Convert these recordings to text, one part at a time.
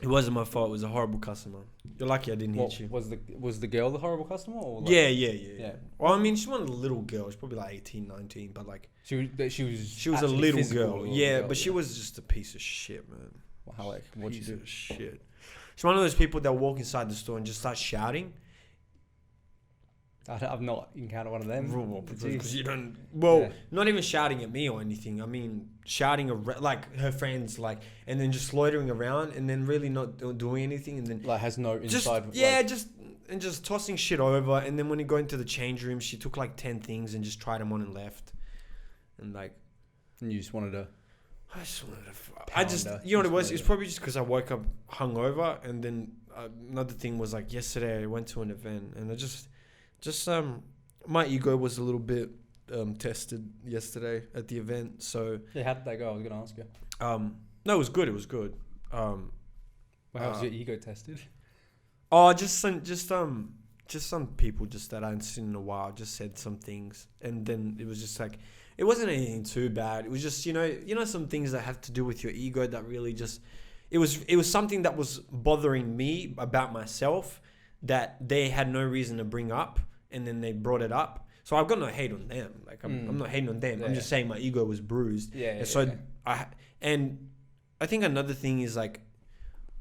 It wasn't my fault. It was a horrible customer. You're lucky I didn't What, hit you. was the girl the horrible customer? Or like, Yeah. Well, I mean, she wasn't a little girl. She's probably like 18, 19, but like She was a little physical girl. or Yeah, girl, but she was just a piece of shit, man. Well, how like what'd you Piece do? of shit. She's one of those people that walk inside the store and just start shouting. I've not encountered one of them. Because you don't. Well, Yeah. not even shouting at me or anything. I mean, shouting like her friends, like, and then just loitering around, and then really not doing anything, and then Like has no just inside. just tossing shit over. And then when you go into the change room, she took like 10 things and just tried them on and left. And like, And you just wanted to. I just wanted to. Pounder. You know what it was? It's probably just because I woke up hungover, and then another thing was like yesterday I went to an event, and I just my ego was a little bit tested yesterday at the event. So Yeah, how did that go? I was gonna ask you. no, it was good. It was good. Well, how was your ego tested? Oh, just some people just that I hadn't seen in a while just said some things, and then it was just like it wasn't anything too bad. It was just you know some things that have to do with your ego that really just it was something that was bothering me about myself that they had no reason to bring up, and then they brought it up. So I've got no hate on them. Like I'm not hating on them. I'm just saying my ego was bruised. Yeah. I think another thing is like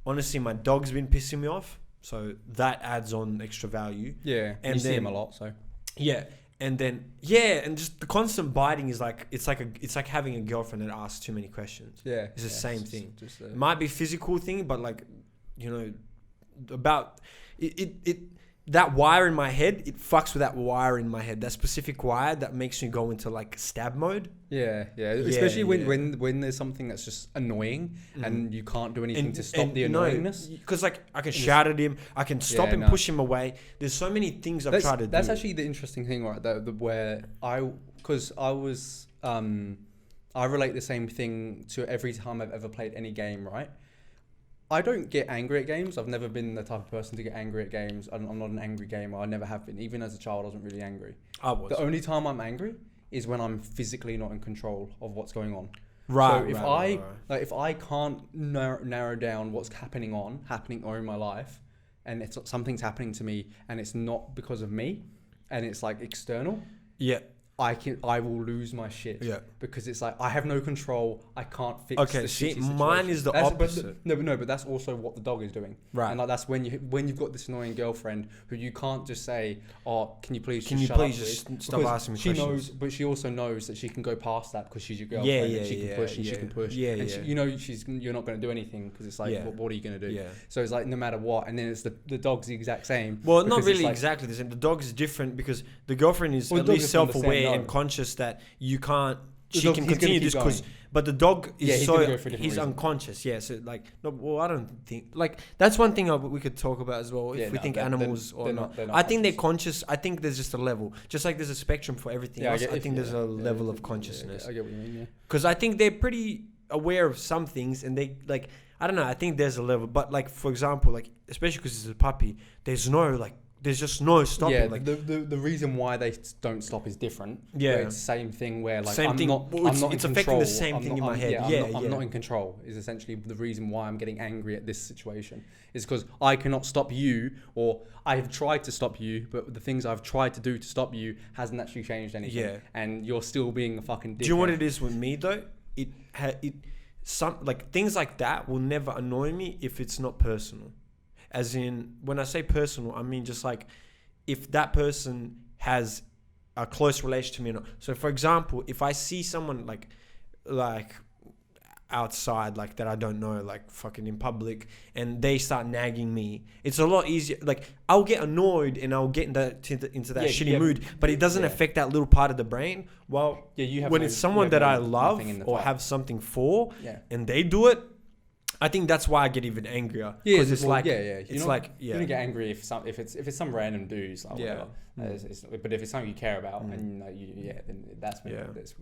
honestly my dog's been pissing me off. So that adds on extra value. Yeah. And you see then- him a lot, so. Yeah. And then and just the constant biting is like it's like having a girlfriend that asks too many questions. Yeah. It's the same thing. Just It might be physical thing, but like, about it that wire in my head, it fucks with that wire in my head. That specific wire that makes me go into like stab mode. Yeah. Especially when there's something that's just annoying and you can't do anything to stop the annoyingness. Because like I can shout at him, I can stop him, push him away. There's so many things I've tried to do. That's actually the interesting thing, right? Where I relate the same thing to every time I've ever played any game, right? I don't get angry at games. I've never been the type of person to get angry at games. I'm not an angry gamer. I never have been. Even as a child, I wasn't really angry. I was. The only time I'm angry is when I'm physically not in control of what's going on. Right. So if I can't narrow down what's happening in my life, and it's something's happening to me, and it's not because of me, and it's like external. Yeah. I will lose my shit. Yeah. Because it's like I have no control. I can't fix. Okay, the see, shitty situation. mine is the opposite. But that's also what the dog is doing. Right. And like that's when you've got this annoying girlfriend who you can't just say, "Oh, can you please Can just you shut please up, just please?" stop Because asking me she questions? knows, but she also knows that she can go past that because she's your girlfriend. And she can push and she can push. And you're not going to do anything because it's like, what are you going to do? Yeah. So it's like no matter what, and then it's the dog's the exact same. Well, not because really it's like, exactly the same. The dog is different because the girlfriend is Well, at the dog least doesn't understand, self-aware no. and conscious that you can't. The She dog- can he's gonna continue keep this because, going. but the dog is he's gonna go for a different he's reason. unconscious. Yeah, so like, no, well, I don't think like that's one thing we could talk about as well. If Yeah, we no, think they're- animals they're or not- not, they're not I think they're conscious. I think there's just a level, just like there's a spectrum for everything else. I think there's a level of consciousness. I get what you mean. Yeah. Because I think they're pretty aware of some things, and they like I don't know. I think there's a level, but like for example, like especially because it's a puppy, there's just no stopping. Yeah, like the reason why they don't stop is different. Yeah. Where it's the same thing where like Same I'm thing. not. Well, I'm not it's in affecting control. the same thing in my head. I'm not in control. Is essentially the reason why I'm getting angry at this situation. Is because I cannot stop you, or I have tried to stop you, but the things I've tried to do to stop you hasn't actually changed anything. Yeah. And you're still being a fucking dickhead. Do you know what it is with me though? Some like things like that will never annoy me if it's not personal. As in, when I say personal, I mean just like if that person has a close relation to me or not. So for example, if I see someone like outside, like that I don't know, like fucking in public, and they start nagging me, it's a lot easier. Like I'll get annoyed and I'll get into that shitty mood, but it doesn't affect that little part of the brain. Well, when it's someone that I love or have something for, and they do it, I think that's why I get even angrier. Yeah, because it's like You don't get angry if it's some random dudes. Like, Yeah. But if it's something you care about, and then that's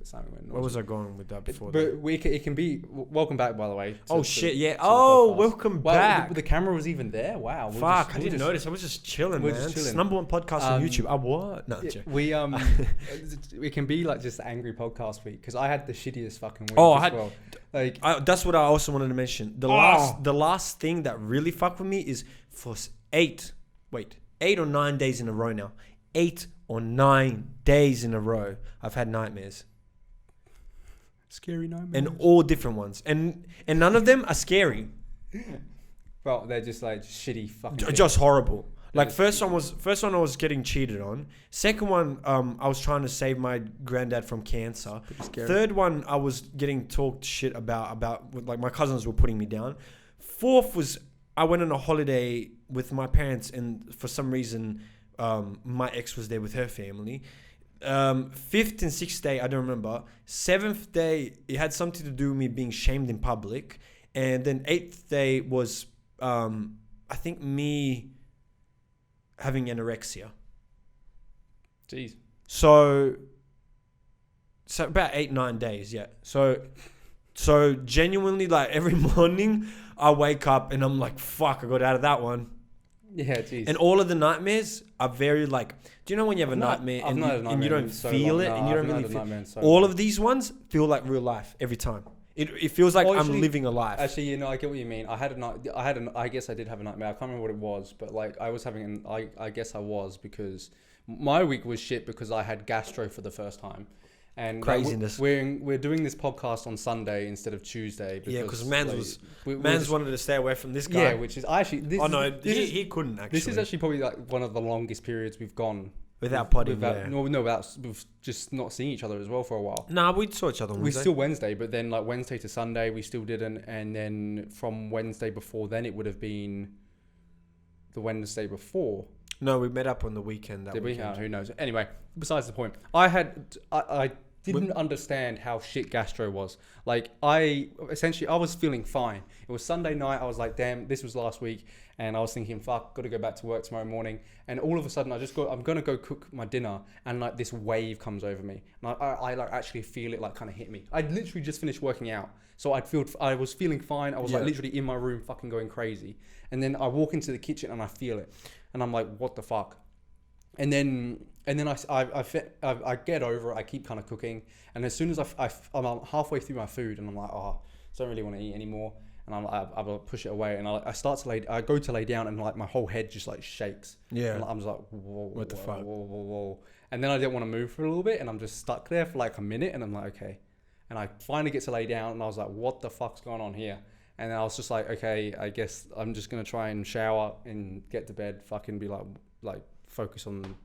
something. Where was I going with that before? It can be. Welcome back, by the way. Welcome back. The camera was even there. Wow. Fuck, I didn't notice. I was just chilling, man. Just chilling. It's #1 podcast on YouTube. What? No, it can be like just angry podcast week because I had the shittiest fucking week. That's what I also wanted to mention. The last thing that really fucked with me is for 8 or 9 days in a row now. 8 or 9 days in a row, I've had nightmares. Scary nightmares. And all different ones. And none of them are scary. Well, they're just like shitty fucking just horrible. Like first one I was getting cheated on. Second one, I was trying to save my granddad from cancer. Third one, I was getting talked shit about like my cousins were putting me down. Fourth was I went on a holiday with my parents, and for some reason, my ex was there with her family. Fifth and sixth day, I don't remember. Seventh day, it had something to do with me being shamed in public. And then eighth day was, I think, me having anorexia. Jeez. So about 8-9 days, yeah. So genuinely, like every morning, I wake up and I'm like, fuck, I got out of that one. Yeah, jeez. And all of the nightmares are very like, do you know when you have a nightmare and you don't feel it and you don't really feel all of these ones feel like real life every time. It feels like I'm living a life. Actually, I get what you mean. I guess I did have a nightmare. I can't remember what it was, but like I was having I guess I was because my week was shit because I had gastro for the first time. And craziness. We're doing this podcast on Sunday instead of Tuesday. Because Mans wanted to stay away from this guy. Yeah, which is actually. He couldn't actually. This is actually probably like one of the longest periods we've gone without potting. Without just not seeing each other as well for a while. Nah, we saw each other on Wednesday. We still Wednesday, but then like Wednesday to Sunday we still didn't, and then from Wednesday before then it would have been the Wednesday before. No, we met up on the weekend. Did we? Who knows? Anyway, besides the point, I didn't understand how shit gastro was. Like I was feeling fine. It was Sunday night. I was like, damn, this was last week. And I was thinking, fuck, got to go back to work tomorrow morning. And all of a sudden I'm going to go cook my dinner. And like this wave comes over me. And I like actually feel it like kind of hit me. I'd literally just finished working out. So I was feeling fine. I was like literally in my room fucking going crazy. And then I walk into the kitchen and I feel it. And I'm like, what the fuck? And then I get over it. I keep kind of cooking, and as soon as I'm halfway through my food, and I'm like, don't really want to eat anymore, and I will push it away, and I go to lay down, and like my whole head just like shakes. Yeah. And I'm just like, whoa, what the fuck? Whoa. And then I didn't want to move for a little bit, and I'm just stuck there for like a minute, and I'm like, okay. And I finally get to lay down, and I was like, what the fuck's going on here? And then I was just like, okay, I guess I'm just gonna try and shower and get to bed, fucking be like focus on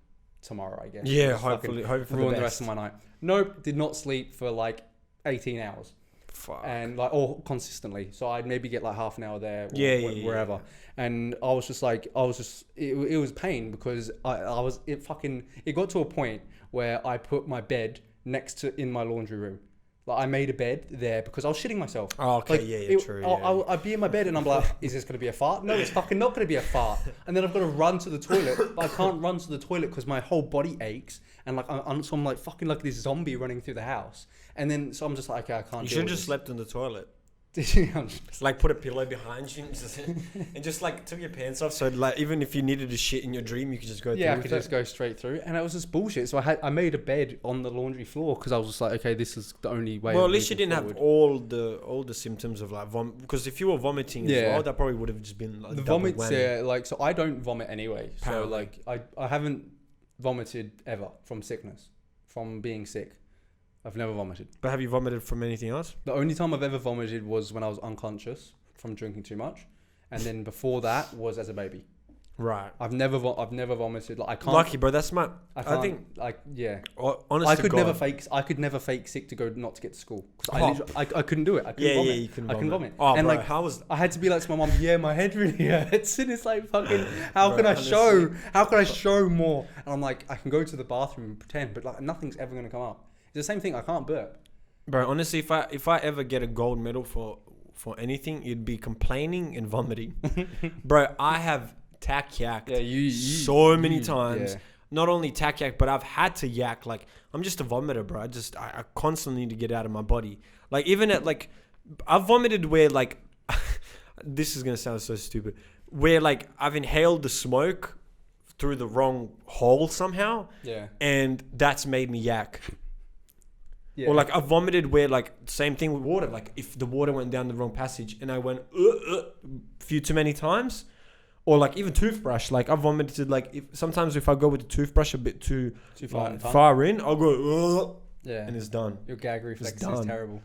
tomorrow, I guess. Yeah, hopefully ruin the rest of my night. Nope, did not sleep for like 18 hours. Fuck. And like all consistently. So I'd maybe get like half an hour there or wherever. Yeah. And I was just it was pain because it got to a point where I put my bed in my laundry room. Like I made a bed there because I was shitting myself. Oh, okay, like, true. I'd be in my bed and I'm like, is this going to be a fart? No, it's fucking not going to be a fart. And then I've got to run to the toilet, but I can't run to the toilet because my whole body aches. And like, so I'm like fucking like this zombie running through the house. And then, so I'm just like, okay, I can't. You should have just slept in the toilet. It's like put a pillow behind you and just like took your pants off, so like even if you needed to shit in your dream you could just go through. I could just go straight through, and it was just bullshit. So I made a bed on the laundry floor because I was just like, okay, this is the only way. Well, at least you didn't have all the symptoms of like vomit, because if you were vomiting as well, that probably would have just been like the vomits. Like, so I don't vomit anyway. Apparently. So like I haven't vomited ever from sickness, from being sick. I've never vomited. But have you vomited from anything else? The only time I've ever vomited was when I was unconscious from drinking too much, and then before that was as a baby. Right. I've never vomited. Like I can't. Lucky, bro. That's smart. I think. Like yeah. Honestly, I could never fake sick to go not to get to school because I couldn't do it. I couldn't vomit. You couldn't I couldn't vomit. Oh, and bro, like I had to be like to my mum, yeah, my head really hurts, and it's like fucking. How can I show more? And I'm like, I can go to the bathroom and pretend, but like nothing's ever gonna come up. It's the same thing. I can't burp. Bro, honestly, if I ever get a gold medal for anything, it'd be complaining and vomiting. Bro, I have tack-yacked so many times. not only tack yak, but I've had to yak. Like, I'm just a vomiter, bro. I constantly need to get out of my body. Like, even at, like, I've vomited where, like, this is going to sound so stupid, where, like, I've inhaled the smoke through the wrong hole somehow. Yeah. And that's made me yak. Yeah. Or, like, I've vomited where, like, same thing with water. Like, if the water went down the wrong passage and I went a few too many times. Or, like, even toothbrush. Like, I've vomited, like, sometimes if I go with the toothbrush a bit too far in, I'll go, yeah, and it's done. Your gag reflex is terrible.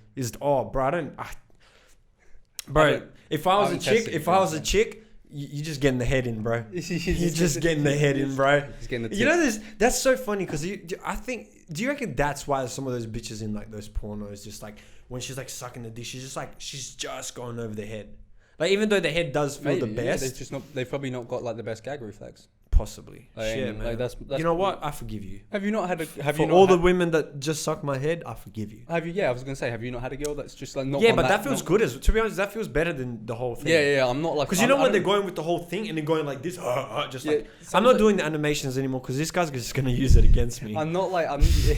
Bro, if I was a chick, you just getting the head in, bro. You're just getting the head in, bro. You know, that's so funny because I think, do you reckon that's why some of those bitches in, like, those pornos, just, like, when she's, like, sucking the dick, she's just going over the head. Like, even though the head does feel the best, they've probably not got, like, the best gag reflex. Possibly. Like, shit, man. Like, that's you know what? I forgive you. Have you not had a... the women that just suck my head, I forgive you. Have you? Yeah, I was going to say, have you not had a girl that's just, like, not... Yeah, but that feels good. To be honest, that feels better than the whole thing. Yeah, I'm not, like... Because you know when they're going with the whole thing and they're going like this, just like... I'm not doing the animations anymore because this guy's just going to use it against me. I'm not like...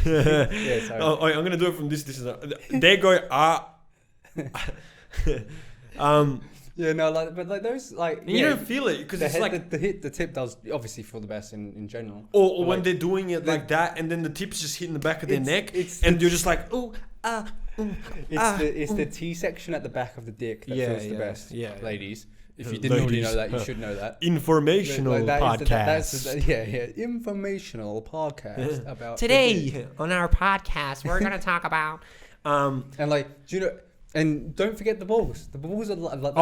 yeah, sorry. I'm going to do it from this and that. They go, Yeah, no, like, but like those, like, and you don't feel it because it's like the tip does obviously feel the best in general. Or when they're doing it like that, and then the tip's just hitting the back of their neck, and you're just like, It's the T section at the back of the dick that feels the best. Yeah, ladies. If you didn't already know that, you should know that. Informational podcast. Informational podcast about today on our podcast. We're gonna talk about and like, do you know? And don't forget the balls. The balls are like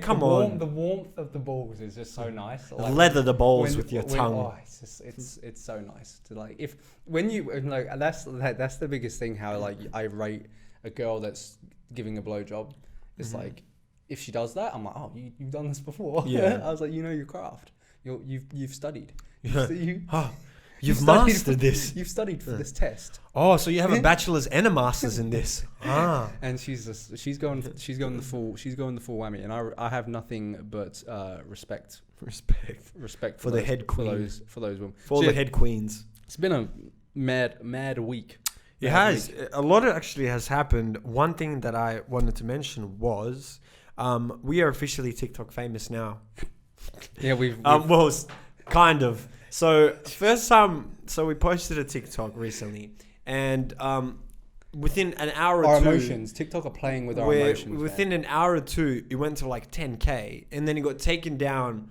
come on. The warmth of the balls is just so nice. Like, leather the balls with your tongue. Oh, it's so nice to like when you like that's the biggest thing. How like I rate a girl that's giving a blowjob. It's like if she does that, I'm like, oh, you've done this before. Yeah. I was like, you know your craft. You've studied. You've mastered this. You've studied for this test. Oh, so you have a bachelor's and a master's in this. And she's going the full whammy, and I have nothing but respect for the head queens, for those women, for all the head queens. It's been a mad week. It has. A lot actually has happened. One thing that I wanted to mention was we are officially TikTok famous now. Yeah, we've well, kind of. So first time, we posted a TikTok recently, and within an hour or two, emotions. TikTok are playing with our emotions. Within an hour or two, it went to like 10K, and then it got taken down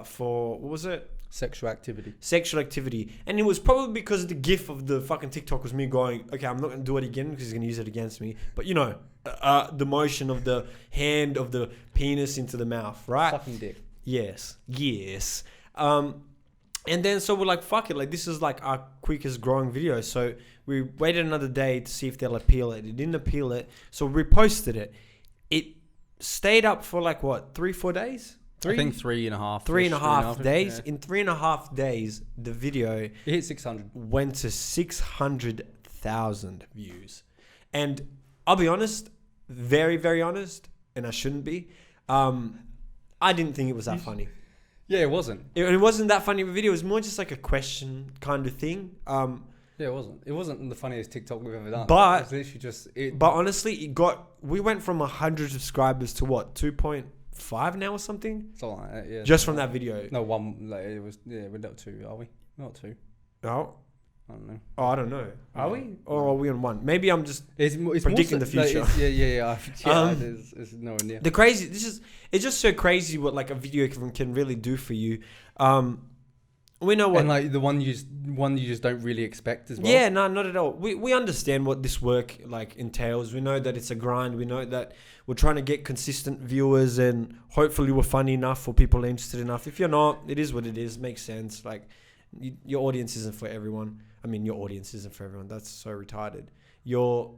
for what was it? Sexual activity, and it was probably because the gif of the fucking TikTok was me going, okay, I'm not gonna do it again because he's gonna use it against me. But you know, the motion of the hand of the penis into the mouth, right? Sucking dick. Yes. And then so we're like, fuck it, like this is like our quickest growing video. So we waited another day to see if they'll appeal it. It didn't appeal it, so we reposted it. It stayed up for like what, 3-4 days? I think 3.5. 3.5 days. Yeah. In 3.5 days, the video it hit 600. Went to 600,000 views. And I'll be honest, very, very honest, and I shouldn't be. I didn't think it was that funny. Yeah, it wasn't. It wasn't that funny of a video. It was more just like a question kind of thing. Yeah, it wasn't. It wasn't the funniest TikTok we've ever done. But it was literally just. But honestly, we went from 100 subscribers to what, 2.5 now or something? Something like that, yeah. Just from that video. No, one. Like, it was. Yeah, we're not 2, are we? Not 2. No. I don't know. Oh, I don't know. Are we? Or are we on 1? Maybe I'm just it's predicting the future. Like, yeah. It's nowhere near. It's just so crazy what like a video can really do for you. We know what, and like the one you just don't really expect as well. Yeah, no, not at all. We understand what this work like entails. We know that it's a grind. We know that we're trying to get consistent viewers, and hopefully we're funny enough for people interested enough. If you're not, it is what it is. Makes sense. Like your audience isn't for everyone. I mean, your audience isn't for everyone. That's so retarded. Your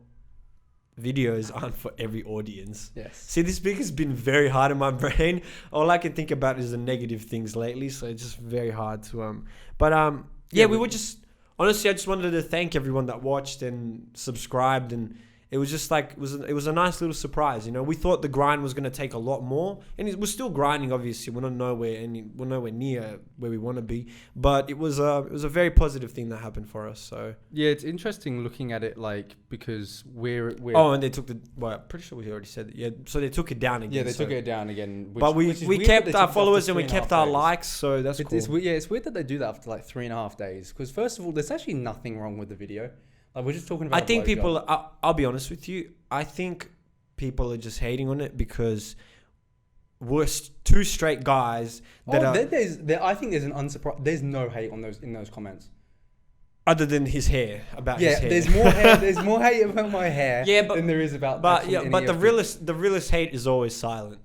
videos aren't for every audience. Yes. See, this week has been very hard in my brain. All I can think about is the negative things lately. So it's just very hard to we were just honestly, I just wanted to thank everyone that watched and subscribed and it was just like it was a nice little surprise. We thought the grind was going to take a lot more, and we're still grinding. Obviously, we're nowhere near where we want to be. But it was a very positive thing that happened for us. So yeah, it's interesting looking at it because we're and they took I'm pretty sure we already said it. Yeah, so they took it down again. Yeah, they took it down again. But we kept our followers and we kept our likes, so that's cool. It's weird that they do that after like 3.5 days. Because first of all, there's actually nothing wrong with the video. Like, we're just talking about. I think people. I'll be honest with you. I think people are just hating on it because we're two straight guys that are. I think there's an unsurprised. There's no hate on those in those comments. Other than his hair, his hair. There's more hair. There's more hate about my hair. Than there is about. But the realest hate is always silent.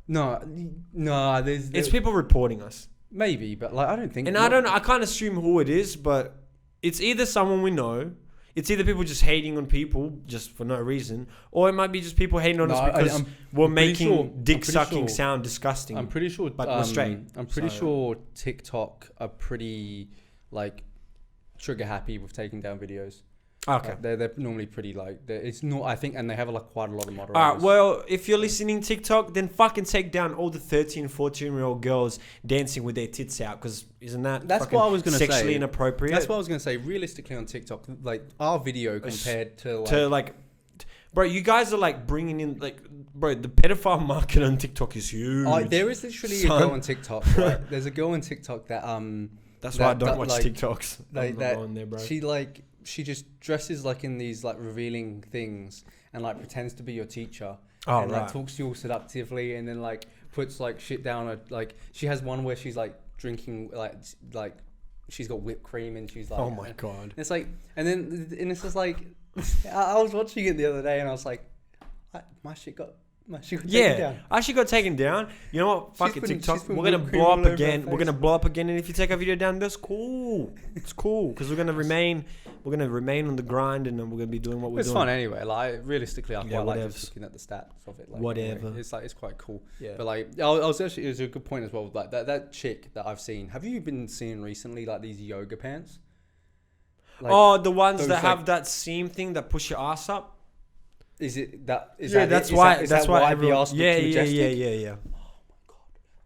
No. It's people reporting us. Maybe, but like I don't think. And I can't assume who it is, but it's either someone we know. It's either people just hating on people just for no reason, or it might be just people hating on us because we're making dick sucking sound disgusting. I'm pretty sure, but we're straight. I'm pretty sure TikTok are pretty like trigger happy with taking down videos. Okay, they're normally pretty like it's not. I think, and they have like quite a lot of moderators. All right, well, if you're listening TikTok, then fucking take down all the 13, 14-year-old girls dancing with their tits out, because isn't that's what I was gonna sexually say. Inappropriate? That's what I was gonna say. Realistically, on TikTok, like our video compared to bro, you guys are like bringing in bro, the pedophile market on TikTok is huge. There is literally a girl on TikTok. Right? There's a girl on TikTok that That's why I don't watch TikToks. Like that. On there, bro. She just dresses like in these like revealing things and like pretends to be your teacher and like talks to you all seductively and then like puts like shit down. Like she has one where she's like drinking like she's got whipped cream and she's like, oh my god. And it's like, and it's just like I was watching it the other day and I was like, my shit got taken down. I actually got taken down. You know what? Fuck it, TikTok. We're gonna blow up again. We're gonna blow up again, and if you take our video down, that's cool. It's cool because we're gonna remain on the grind, and then we're gonna be doing what we're doing. It's fun anyway. Like realistically, I quite like just looking at the stats of it. Like, whatever. Anyway, it's quite cool. Yeah. But like, I was actually, it was a good point as well. Like that chick that I've seen. Have you been seeing recently like these yoga pants? Like, the ones that have that seam thing that push your ass up. Is it that? That's why the arse looks majestic? Yeah. Oh my god,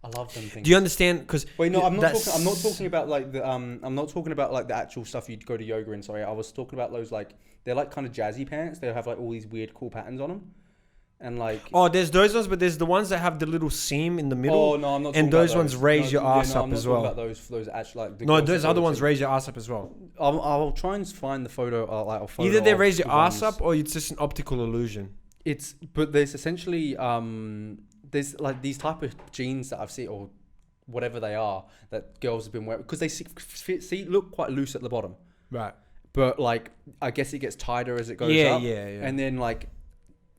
I love them things. Do you understand? Because wait, no, I'm not talking about like the I'm not talking about like the actual stuff you'd go to yoga in. Sorry, I was talking about those like they're like kind of jazzy pants. They have like all these weird cool patterns on them, and like there's those ones, but there's the ones that have the little seam in the middle. Oh no, I'm not. And those ones raise your ass up as well. I'm not talking about those actually like. No, those other ones raise your ass up as well. I'll try and find the photo. Either they raise your ass up or it's just an optical illusion. But there's essentially there's like these type of jeans that I've seen or whatever they are that girls have been wearing because they look quite loose at the bottom, right? But like I guess it gets tighter as it goes up, and then like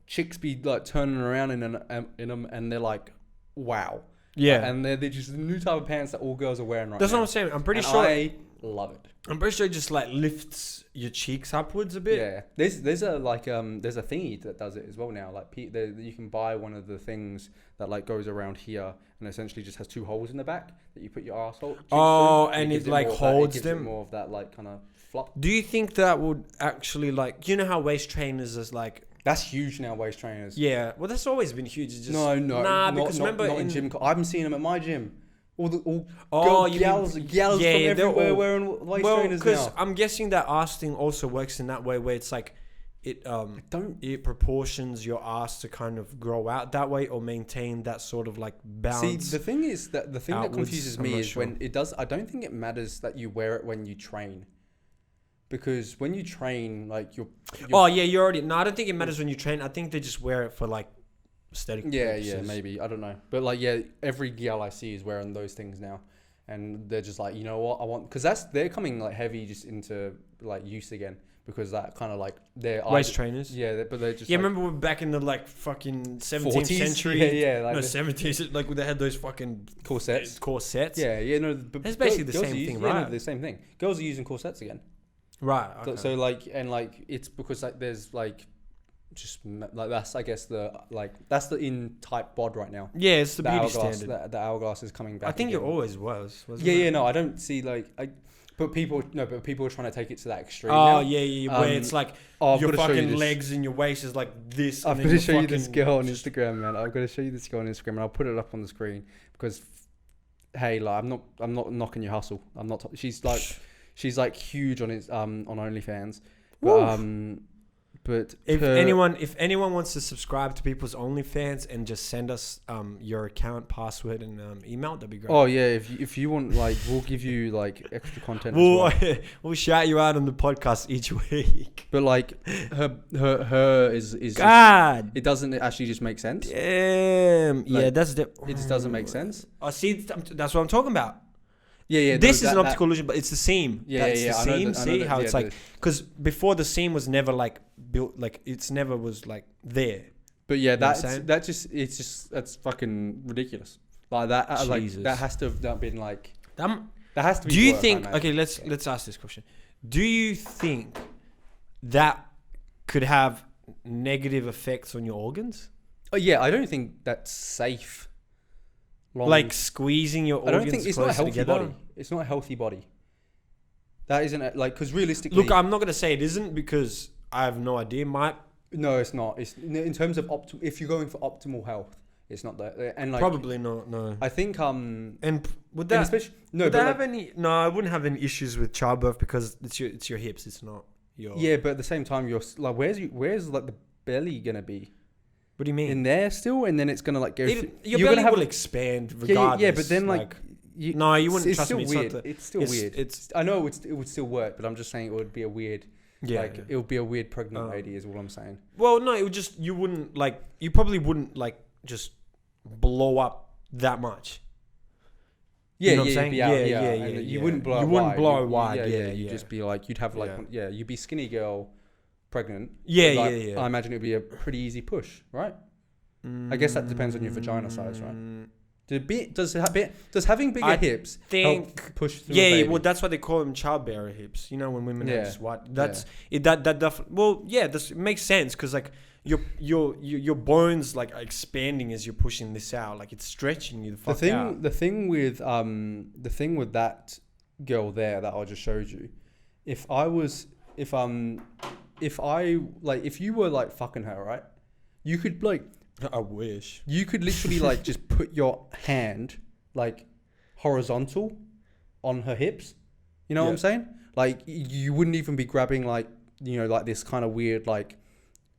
chicks be like turning around in them and they're like, wow, and they're just the new type of pants that all girls are wearing right now. That's what I'm saying. I'm pretty sure I love it. I'm pretty sure it just like lifts your cheeks upwards a bit. Yeah, there's a there's a thingy that does it as well now. Like you can buy one of the things that like goes around here and essentially just has 2 holes in the back that you put your arsehole. And it like holds them. More of that like kind of flop. Do you think that would actually like how waist trainers is like? That's huge now, waist trainers. Yeah, well that's always been huge. It's just because remember not in gym. I've been seeing them at my gym. Gals from everywhere wearing waist trainers now. Because I'm guessing that ass thing also works in that way where it's like it proportions your ass to kind of grow out that way or maintain that sort of like balance. See, the thing that confuses me is when it does. I don't think it matters that you wear it when you train. Because when you train, like you're you already. No, I don't think it matters when you train. I think they just wear it for like aesthetic purposes. Yeah, maybe. I don't know. But like, every gal I see is wearing those things now. And they're just like, you know what, I want... Because they're coming like heavy just into like use again. Because that kind of like... They're waist trainers? Yeah, but they're just remember we're back in the like fucking 17th century? Yeah. Like 17th, like they had those fucking... Corsets? Yeah, no. But it's basically the same thing, right? Yeah, no, the same thing. Girls are using corsets again. Right, okay. So like, and like, it's because like there's like... Just like that's I guess that's the in type bod right now. Yeah, it's the beauty standard. The hourglass is coming back. I think again. It always was. Yeah. No, I don't see like But people are trying to take it to that extreme. Oh now. yeah, where it's like I've your gotta show you fucking this. legs and your waist is like this. I'm and going then to show you this fucking girl on just- Instagram, man. I'm going to show you this girl on Instagram, and I'll put it up on the screen because, hey, like I'm not knocking your hustle. I'm not. She's like huge on on OnlyFans, but If anyone wants to subscribe to people's OnlyFans and just send us your account password and email, that'd be great. Oh yeah, if you want, like, we'll give you like extra content. As well. We'll shout you out on the podcast each week. But like her is God, it doesn't actually just make sense. damn. Like, Yeah, that's the. It just doesn't make sense. I see. That's what I'm talking about. Yeah. This is an optical illusion, but it's the seam. Yeah. The I know seam. that- I know See that- how yeah, it's like, because before the seam was never like built, like it's never was like there. But yeah, You know what I'm that's fucking ridiculous. Like that, like Jesus. that has to have been like That has to be. Do you work, I think? imagine. Okay, let's ask this question. Do you think that could have negative effects on your organs, Oh yeah, I don't think that's safe. like squeezing your I organs? don't think it's not a closer healthy together? body. It's not a healthy body. That isn't like, because realistically, Look, I'm not gonna say it isn't because I have no idea. no, it's not. It's in terms of if you're going for optimal health, it's not that. And like Probably not. No. I think And would and that especially no, would but that like, have any? No, I wouldn't have any issues with childbirth because it's your hips. It's not your. yeah, but at the same time, you're like, where's like the belly gonna be What do you mean? in there still, and then it's gonna like go. Your you're belly gonna have will expand regardless. yeah, but then like no, you wouldn't. It's Trust still me. weird. It's, It's still it's weird. It's I know it would still work, but I'm just saying it would be a weird. yeah. Like it would be a weird pregnant Oh. lady, is all I'm saying. Well, no, it would just you wouldn't like you probably wouldn't like just blow up that much. Yeah, You know what I'm you'd saying? be out, Yeah, yeah, yeah, and yeah, you yeah. wouldn't blow. You it wouldn't wide. blow You- it wide, yeah, You'd yeah. just be like, you'd have like, you'd be skinny girl, pregnant. Yeah, Like, yeah. I imagine it'd be a pretty easy push, right? I guess that depends on your vagina size, right? Does having bigger I hips think- help push through? Yeah, a yeah, baby? well, that's why they call them childbearer hips. You know, when women Yeah. have just white. That's it. That definitely. Well, yeah, it makes sense because like your bones like are expanding as you're pushing this out. Like it's stretching you the fuck out. The thing with that girl there that I just showed you, if you were like fucking her, right? You could like. I wish. You could literally like just put your hand like horizontal on her hips. You know what I'm Yeah. saying? Like you wouldn't even be grabbing like, you know, like this kind of weird like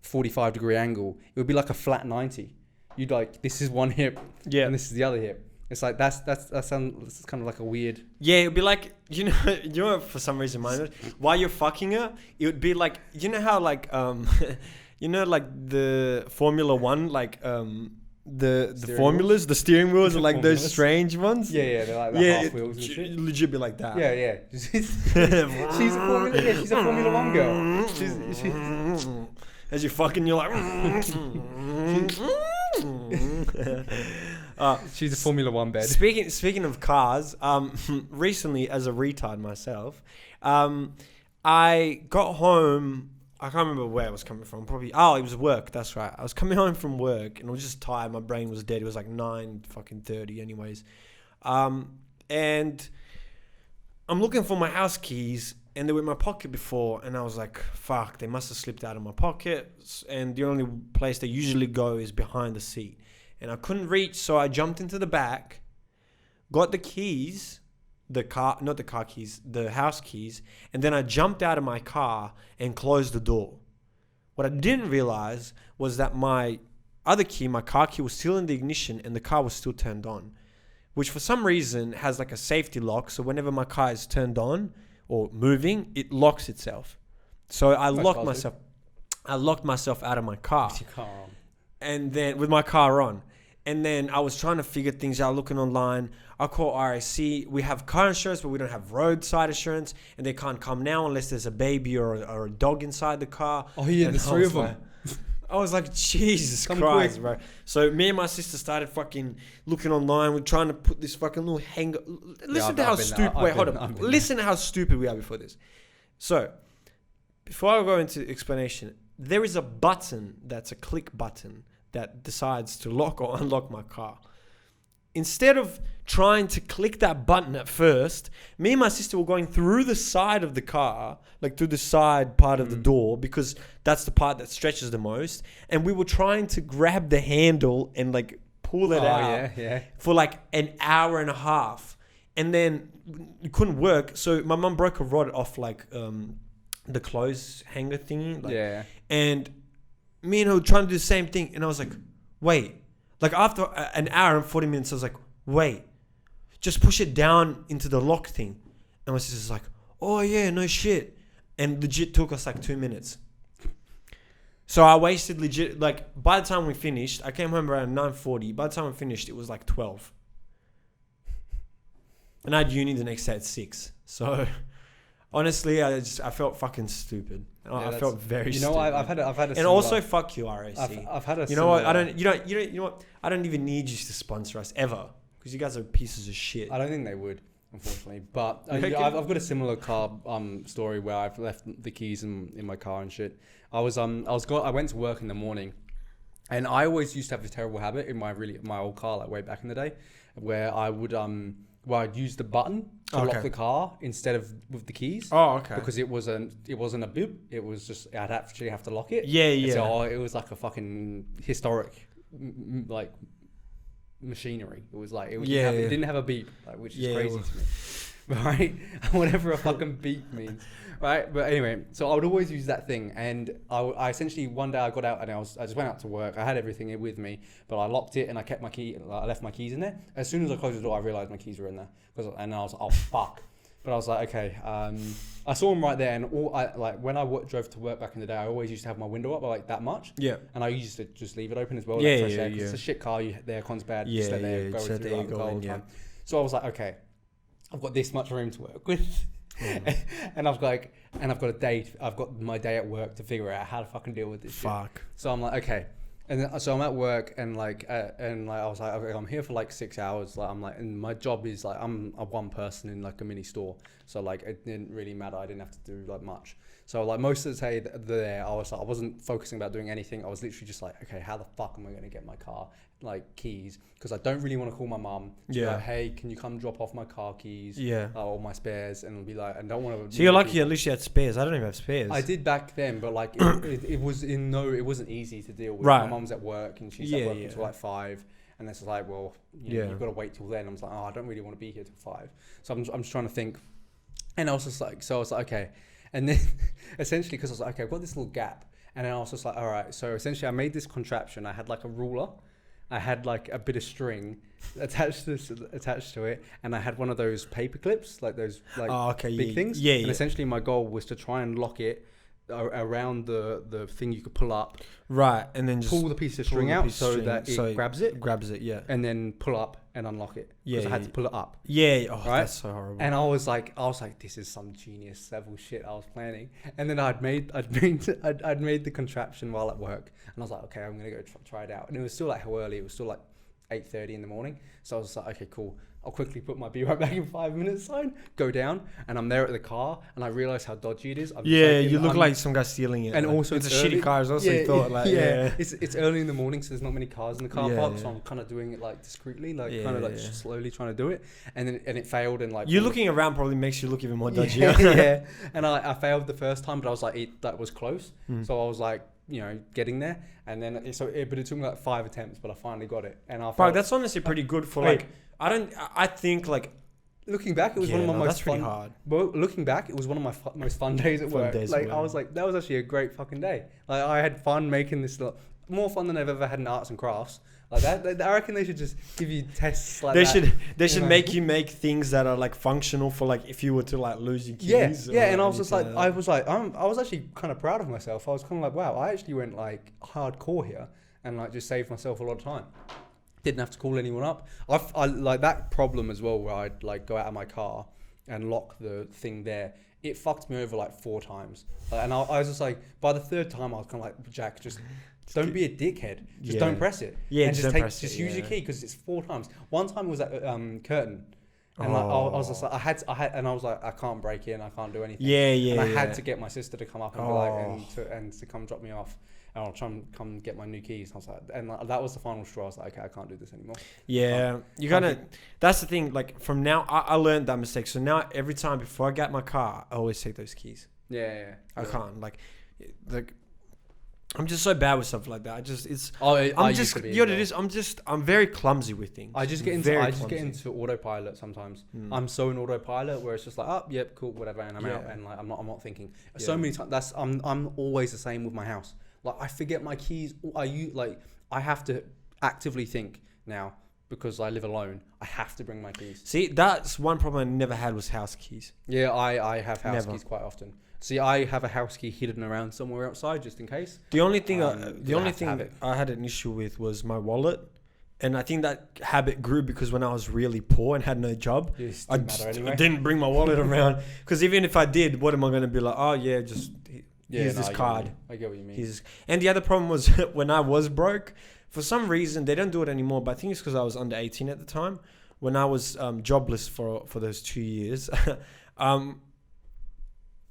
45-degree angle. It would be like a flat 90. You'd like, this is one hip Yeah. and this is the other hip. It's like that's kind of like a weird. Yeah, it'd be like you know for some reason mine while you're fucking her, it would be like you know how like you know like the Formula One like the Steering formulas, the steering wheels are like those Formulas. strange ones. Yeah, they're like the half wheels and shit. Legit be like that. Yeah. she's a Formula One girl. As you're fucking, you're like. She's a Formula One bed. Speaking of cars, recently as a retard myself, I got home. I can't remember where I was coming from. Probably it was work. That's right. I was coming home from work and I was just tired. My brain was dead. It was like 9:30 anyways, and I'm looking for my house keys and they were in my pocket before, and I was like, fuck, they must have slipped out of my pocket, and the only place they usually go is behind the seat. And I couldn't reach, so I jumped into the back, got the keys, the house keys, and then I jumped out of my car and closed the door. What I didn't realize was that my other key, my car key, was still in the ignition and the car was still turned on, which for some reason has like a safety lock. So whenever my car is turned on or moving, it locks itself. So I locked myself out of my car. And then with my car on. And then I was trying to figure things out, looking online. I call RAC. We have car insurance, but we don't have roadside insurance. And they can't come now unless there's a baby or a dog inside the car. Oh yeah, And there's I three was of them. like- I was like, Jesus Come Christ, quick. bro. So me and my sister started fucking looking online. We're trying to put this fucking little hanger. Listen to how stupid. Wait, hold on. Listen to how stupid we are before this. So, before I go into explanation, there is a button that's a click button that decides to lock or unlock my car. instead of trying to click that button at first, me and my sister were going through the side of the car, like through the side part of the door, because that's the part that stretches the most. And we were trying to grab the handle and like pull it out for like an hour and a half. And then it couldn't work. So my mum broke a rod off like the clothes hanger thingy. Like, and me and her were trying to do the same thing. And I was like, wait. Like after an hour and 40 minutes, I was like, wait. Just push it down into the lock thing. And my sister's like, oh yeah, no shit. And legit took us like 2 minutes. So I wasted legit, like by the time we finished, I came home around 9:40. By the time I finished, it was like 12. And I had uni the next day at 6. So honestly, I felt fucking stupid. I felt very stupid. I've had a and similar, also fuck you, RAC. I've had a you know what? You know what? I don't even need you to sponsor us ever. Because you guys are pieces of shit. I don't think they would, unfortunately. But I've got a similar car story where I've left the keys in my car and shit. I went to work in the morning, and I always used to have this terrible habit in my old car, like way back in the day, where I'd use the button to lock the car instead of with the keys. Oh, okay. Because it wasn't a boop. It was just I'd actually have to lock it. Yeah, yeah. So it was like a fucking historic like machinery. It was like it didn't have a beep, like, which is crazy to me, right? Whatever a fucking beep means, right? But anyway, so I would always use that thing, and I essentially one day I got out and I just went out to work. I had everything with me, but I locked it and I kept my key. I left my keys in there. As soon as I closed the door, I realized my keys were in there, and I was like, oh fuck. But I was like, okay. I saw them right there, and when I drove to work back in the day, I always used to have my window up like that much. Yeah. And I used to just leave it open as well. Yeah, like fresh air, 'cause it's a shit car. The aircon's bad. Yeah, just let the air go through the whole time. So I was like, okay, I've got this much room to work with, and I've got a date. I've got my day at work to figure out how to fucking deal with this. Fuck. Shit. So I'm like, okay. And then, so I'm at work and I was like, okay, I'm here for like 6 hours. Like I'm like, and my job is like, I'm a one person in like a mini store. So like, it didn't really matter. I didn't have to do like much. So like most of the day there, I wasn't focusing about doing anything. I was literally just like, okay, how the fuck am I going to get my car like keys? Because I don't really want to call my mum. Yeah. Like, hey, can you come drop off my car keys? Yeah. Or my spares, and be like, I don't want to. So you're lucky at least you had spares. I don't even have spares. I did back then, but like it wasn't easy to deal with. Right. My mum's at work and she's at work until like 5. And it's like, well, you've got to wait till then. I was like, I don't really want to be here till 5. So I'm just trying to think. And I was just like, okay. And then essentially, because I was like, okay, I've got this little gap. And then I was just like, all right. So essentially I made this contraption. I had like a ruler. I had like a bit of string attached to it. And I had one of those paper clips, like those big things. Yeah, and essentially my goal was to try and lock it around the thing you could pull up. Right, and then just pull the piece of string out so that it grabs it. Yeah. And then pull up and unlock it. Yeah. Because I had to pull it up. Yeah. Oh, right? That's so horrible. And I was like, this is some genius level shit I was planning. And then I'd made the contraption while at work. And I was like, okay, I'm gonna go try it out. And it was still like how early? It was still like 8:30 in the morning. So I was like, okay, cool. I'll quickly put my be right back in 5 minutes sign, go down, and I'm there at the car, and I realize how dodgy it is. You look like some guy stealing it. And like, also, it's a shitty car as well, so you thought like, It's early in the morning, so there's not many cars in the car park, so I'm kind of doing it like discreetly, slowly trying to do it, and it failed, and like... You're looking around probably makes you look even more dodgy. And I failed the first time, but I was like, that was close, so I was like, getting there, and then but it took me like 5 attempts, but I finally got it, and I felt... that's honestly pretty good for like... I think like looking back, it was one of my most that's fun. Pretty hard. Well, looking back, it was one of my most fun days at work. I was like, that was actually a great fucking day. Like I had fun making this, more fun than I've ever had in arts and crafts. Like that, I reckon they should just give you tests like that. They should make you make things that are like functional for like if you were to like lose your keys. Yeah. And I was just like, I was actually kind of proud of myself. I was kind of like, wow, I actually went like hardcore here and like just saved myself a lot of time. Didn't have to call anyone up. I like that problem as well, where I'd like go out of my car and lock the thing there. It fucked me over like 4 times, and I was just like, by the 3rd time, I was kind of like, Jack, just don't be a dickhead. Just don't press it. Yeah, and just use your key because it's 4 times. One time was at curtain. And like, I was just like, I had, and I was like, I can't break in, I can't do anything. And I had to get my sister to come up and be like, and to come drop me off. and I'll try and come get my new keys. I was like, and like, that was the final straw. I was like, okay, I can't do this anymore. Yeah, you gotta. That's the thing. Like from now, I learned that mistake. So now every time before I get my car, I always take those keys. Yeah. I can't like. I'm just so bad with stuff like that. I'm very clumsy with things. I just get into autopilot sometimes. I'm so in autopilot where it's just like, oh, yep, cool, whatever, and I'm out, and like I'm not thinking. So many times I'm always the same with my house. Like I forget my keys. I have to actively think now because I live alone. I have to bring my keys. See, that's one problem I never had was house keys. Yeah, I have house keys quite often. See, I have a house key hidden around somewhere outside just in case. The only thing I had an issue with was my wallet, and I think that habit grew because when I was really poor and had no job, I didn't bring my wallet around. Because even if I did, what am I going to be like? Oh yeah, here's this card. I get what you mean. And the other problem was when I was broke, for some reason they don't do it anymore. But I think it's because I was under 18 at the time. When I was jobless for those 2 years.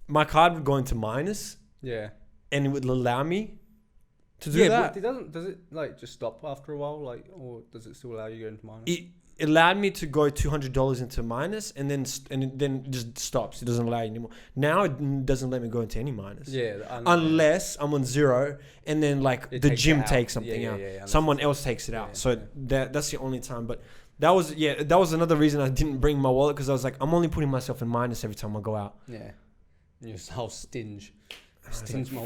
My card would go into minus. Yeah. And it would allow me to do that. But does it like just stop after a while? Like, or does it still allow you to go into minus? It allowed me to go $200 into minus and then it just stops. It doesn't allow you anymore. Now it doesn't let me go into any minus. Yeah. Unless I'm on zero and then like the gym takes something out. Someone else takes it out. So that's the only time. But that was another reason I didn't bring my wallet because I was like, I'm only putting myself in minus every time I go out. Yeah. I'll stinge my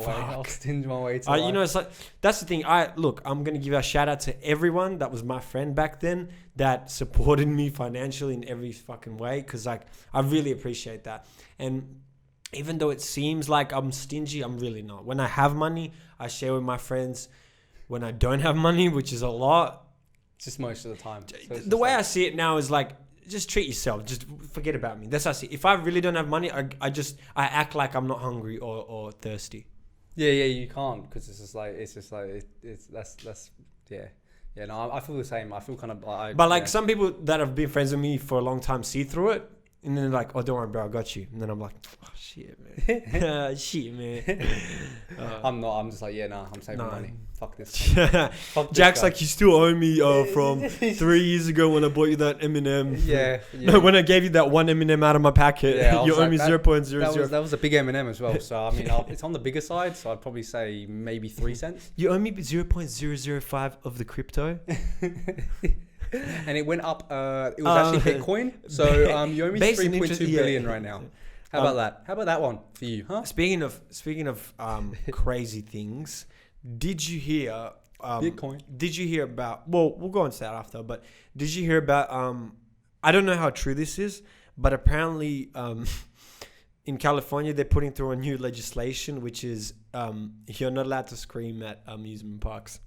way to life. You know, it's like that's the thing. I'm gonna give a shout out to everyone that was my friend back then that supported me financially in every fucking way because like I really appreciate that. And even though it seems like I'm stingy, I'm really not. When I have money, I share with my friends. When I don't have money, which is a lot, just most of the time. So the way I see it now is like, just treat yourself. Just forget about me. That's how I see it. If I really don't have money, I act like I'm not hungry or thirsty. Yeah, you can't because No, I feel the same. I feel kind of like. But like some people that have been friends with me for a long time see through it, and then they're like, "Oh, don't worry, bro, I got you." And then I'm like, "Oh shit, man, shit, man." I'm not. I'm just like, I'm saving money. Fuck this. Jack's like, you still owe me from 3 years ago when I bought you that M&M. Yeah. No, when I gave you that one M&M out of my packet, you owe me 0.00. That was a big M&M as well. So I mean, it's on the bigger side. So I'd probably say maybe 3 cents. You owe me 0.005 of the crypto. And it went up. It was actually Bitcoin. So you owe me 3.2 billion right now. How about that? How about that one for you? Huh? Speaking of crazy things. Did you hear Bitcoin? Did you hear about? Well, we'll go into that after. But did you hear about? I don't know how true this is, but apparently, in California, they're putting through a new legislation, which is you're not allowed to scream at amusement parks.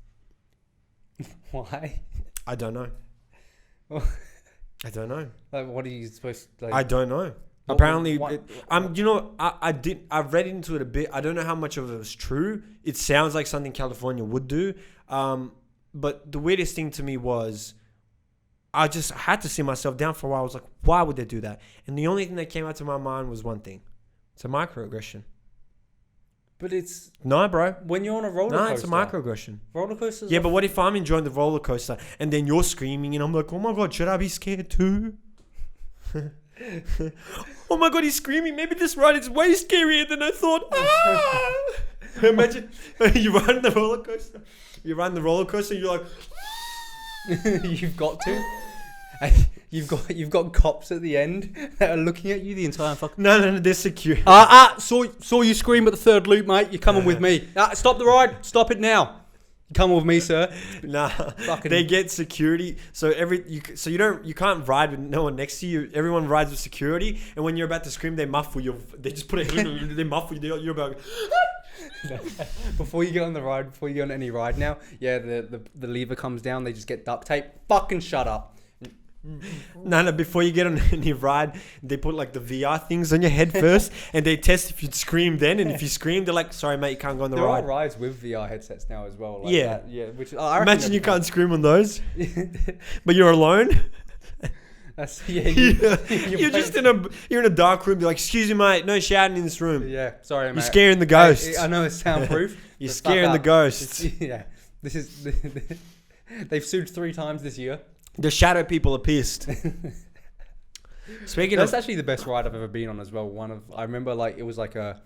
Why? I don't know. I don't know. Like, what are you supposed to? Like, I don't know. Apparently, I've read into it a bit. I don't know how much of it was true. It sounds like something California would do. But the weirdest thing to me was I just had to sit myself down for a while. I was like, why would they do that? And the only thing that came out to my mind was one thing. It's a microaggression. But it's... No, bro. When you're on a roller coaster. No, it's a microaggression. Roller coasters? Yeah, but what if I'm enjoying the roller coaster and then you're screaming and I'm like, oh my God, should I be scared too? Oh my God, he's screaming. Maybe this ride is way scarier than I thought. Imagine you run the roller coaster. You're like... You've got to. You've got cops at the end that are looking at you the entire fucking... No, they're secure. Saw you scream at the third loop, mate. You're coming with me. Stop the ride. Stop it now. Come with me, sir. Nah, they get security. So you can't ride with no one next to you. Everyone rides with security, and when you're about to scream, they muffle you. They just put they muffle you. You're about. Before you get on the ride, before you get on any ride now, the lever comes down. They just get duct tape. Fucking shut up. No, before you get on any ride, they put like the VR things on your head first and they test if you'd scream then, and if you scream, they're like, sorry mate, you can't go on the ride. There are rides with VR headsets now as well. Like that. Yeah. Which I imagine you can't scream on those, but you're alone. That's yeah. You're just in a dark room. You're like, excuse me, mate, no shouting in this room. Yeah, sorry, mate. You're scaring the ghosts. I know it's soundproof. You're scaring the ghosts. Yeah, this is. They've sued 3 times this year. The shadow people are pissed. Speaking That's of, actually the best ride I've ever been on as well. I remember like it was like a,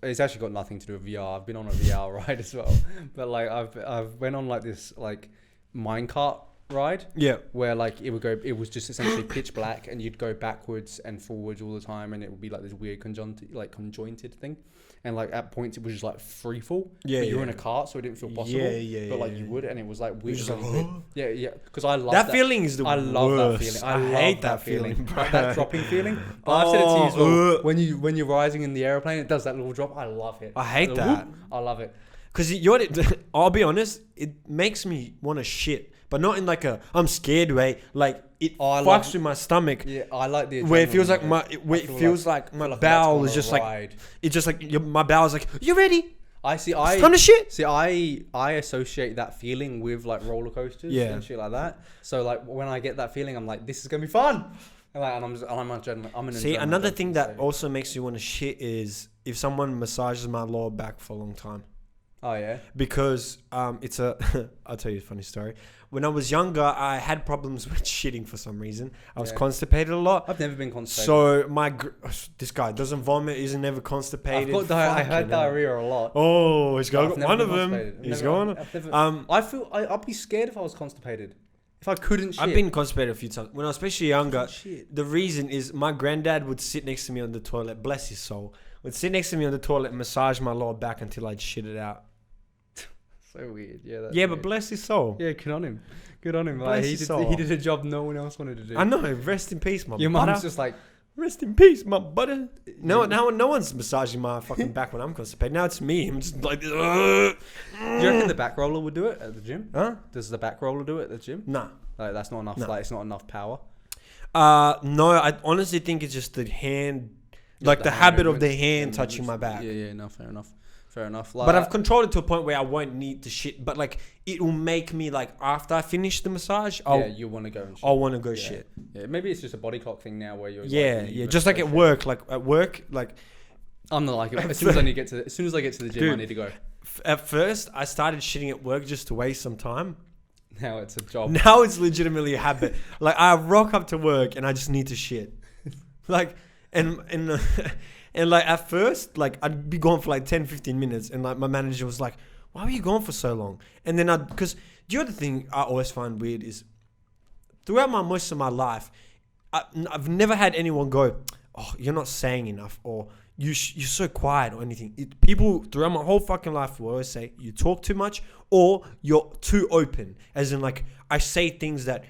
it's actually got nothing to do with VR. I've been on a VR ride as well, but like I've went on like this like minecart ride. yeah, Where like it was just essentially pitch black and you'd go backwards and forwards all the time and it would be like this weird conjointed thing. And like at points it was just like free fall. Yeah, but you were yeah. in a cart so it didn't feel possible. Yeah, but like yeah. you would, and it was like weird. just like, yeah. Because I love that feeling is the I love worst. that feeling. I hate that feeling, bro. Like that dropping feeling. But I've said it to you as well. Oh, When you're rising in the airplane, it does that little drop. I love it. I hate The that. whoop, I love it. Because I'll be honest, it makes me want to shit, but not in like a I'm scared way. Like it fucks with my stomach. Yeah, I like the Where it feels like adrenaline, my bowel is just like it's just like my bowel's like, you ready? It's time to shit. I associate that feeling with like roller coasters and shit like that. So like when I get that feeling, I'm like, this is gonna be fun. And I'm an See, another thing that also makes you want to shit is if someone massages my lower back for a long time. Oh yeah. Because it's a I'll tell you a funny story. When I was younger, I had problems with shitting for some reason. I was constipated a lot. I've never been constipated. So this guy doesn't vomit. He's never constipated. I had diarrhea a lot. Oh, he's got one of them. He's going. I'd be scared if I was constipated. If I couldn't shit. I've been constipated a few times. When I was especially younger, the reason is my granddad would sit next to me on the toilet. Bless his soul. Would sit next to me on the toilet and massage my lower back until I'd shit it out. So weird. Yeah. Yeah, weird. but bless his soul. Yeah, good on him. Like, Bless his soul. he did a job no one else wanted to do. I know. Rest in peace, my Your butter. mum's just like, rest in peace, my butter. No one's massaging my fucking back when I'm constipated. Now it's me. I'm just like, do you reckon the back roller would do it at the gym? Huh? Does the back roller do it at the gym? Nah. Like that's not enough. No. Like it's not enough power. No, I honestly think it's just the hand, like the habit of the hand touching my back. Yeah. No, fair enough. Like, But I've controlled it to a point where I won't need to shit. But like, it will make me like after I finish the massage, you want to go and shit. I'll want to go shit. Yeah, maybe it's just a body clock thing now where you're. Just like at work. Like at work, like I'm not like it. As soon as I get to the gym, I need to go. At first, I started shitting at work just to waste some time. Now it's a job. Now it's legitimately a habit. Like I rock up to work and I just need to shit. Like and like at first, like I'd be gone for like 10, 15 minutes and like my manager was like, why were you gone for so long? And then because the other thing I always find weird is throughout most of my life, I've never had anyone go, oh, you're not saying enough or you're so quiet or anything. People throughout my whole fucking life will always say you talk too much or you're too open. As in like I say things that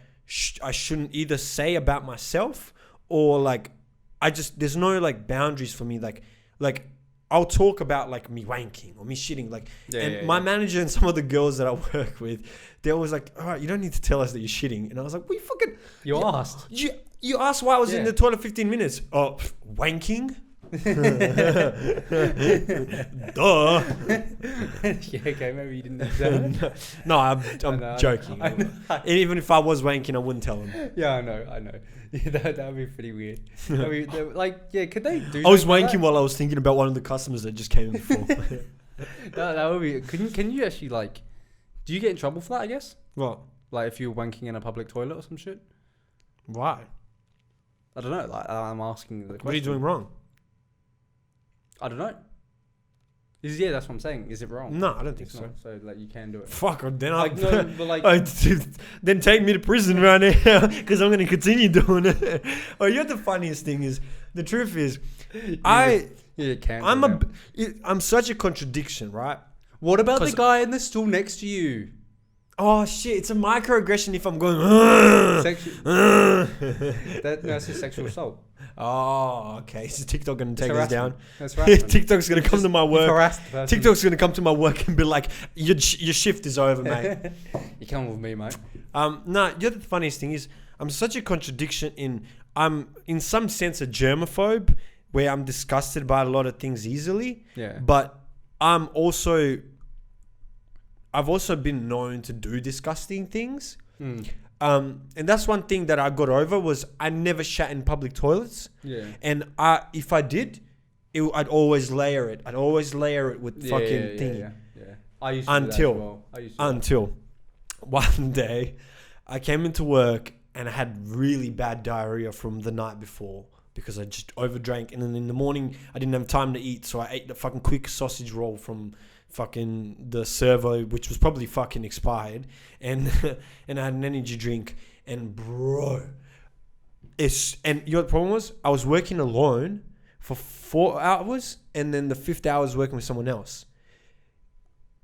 I shouldn't either say about myself or like there's no like boundaries for me. Like I'll talk about like me wanking or me shitting. Like my manager and some of the girls that I work with, they're always like, all right, you don't need to tell us that you're shitting. And I was like, well, you asked. You asked why I was in the toilet 15 minutes. Oh, wanking? Duh. Yeah, okay, maybe you didn't know that. No, I'm joking. Even if I was wanking, I wouldn't tell them. Yeah, I know. Yeah, that would be pretty weird. I mean, could they do? I was wanking while I was thinking about one of the customers that just came in before. that would be. Can you actually like? Do you get in trouble for that? I guess. What? Like if you're wanking in a public toilet or some shit. Why? I don't know. Like I'm asking the question. What are you doing wrong? I don't know. That's what I'm saying. Is it wrong? No, I don't think so. So like you can do it. Fuck, then then take me to prison right now because I'm gonna continue doing it. Oh, you know the funniest thing is the truth is, I'm such a contradiction, right? What about the guy in the stool next to you? Oh shit! It's a microaggression if I'm going. That's just sexual assault. Oh, okay. Is TikTok gonna take us down? That's right. TikTok's gonna come to my work. Harassed the person. TikTok's gonna come to my work and be like, "Your shift is over, mate." You come with me, mate. The funniest thing is, I'm such a contradiction I'm in some sense a germaphobe, where I'm disgusted by a lot of things easily. Yeah. But I've also been known to do disgusting things. And that's one thing that I got over was I never shat in public toilets. Yeah. And if I did, I'd always layer it. I'd always layer it with fucking thing. Yeah. I used to do that as well. Until one day, I came into work and I had really bad diarrhea from the night before because I just overdrank. And then in the morning, I didn't have time to eat, so I ate the fucking quick sausage roll from fucking the servo, which was probably fucking expired, and and I had an energy drink. And bro, you know what the problem was? I was working alone for 4 hours, and then the 5th hour I was working with someone else.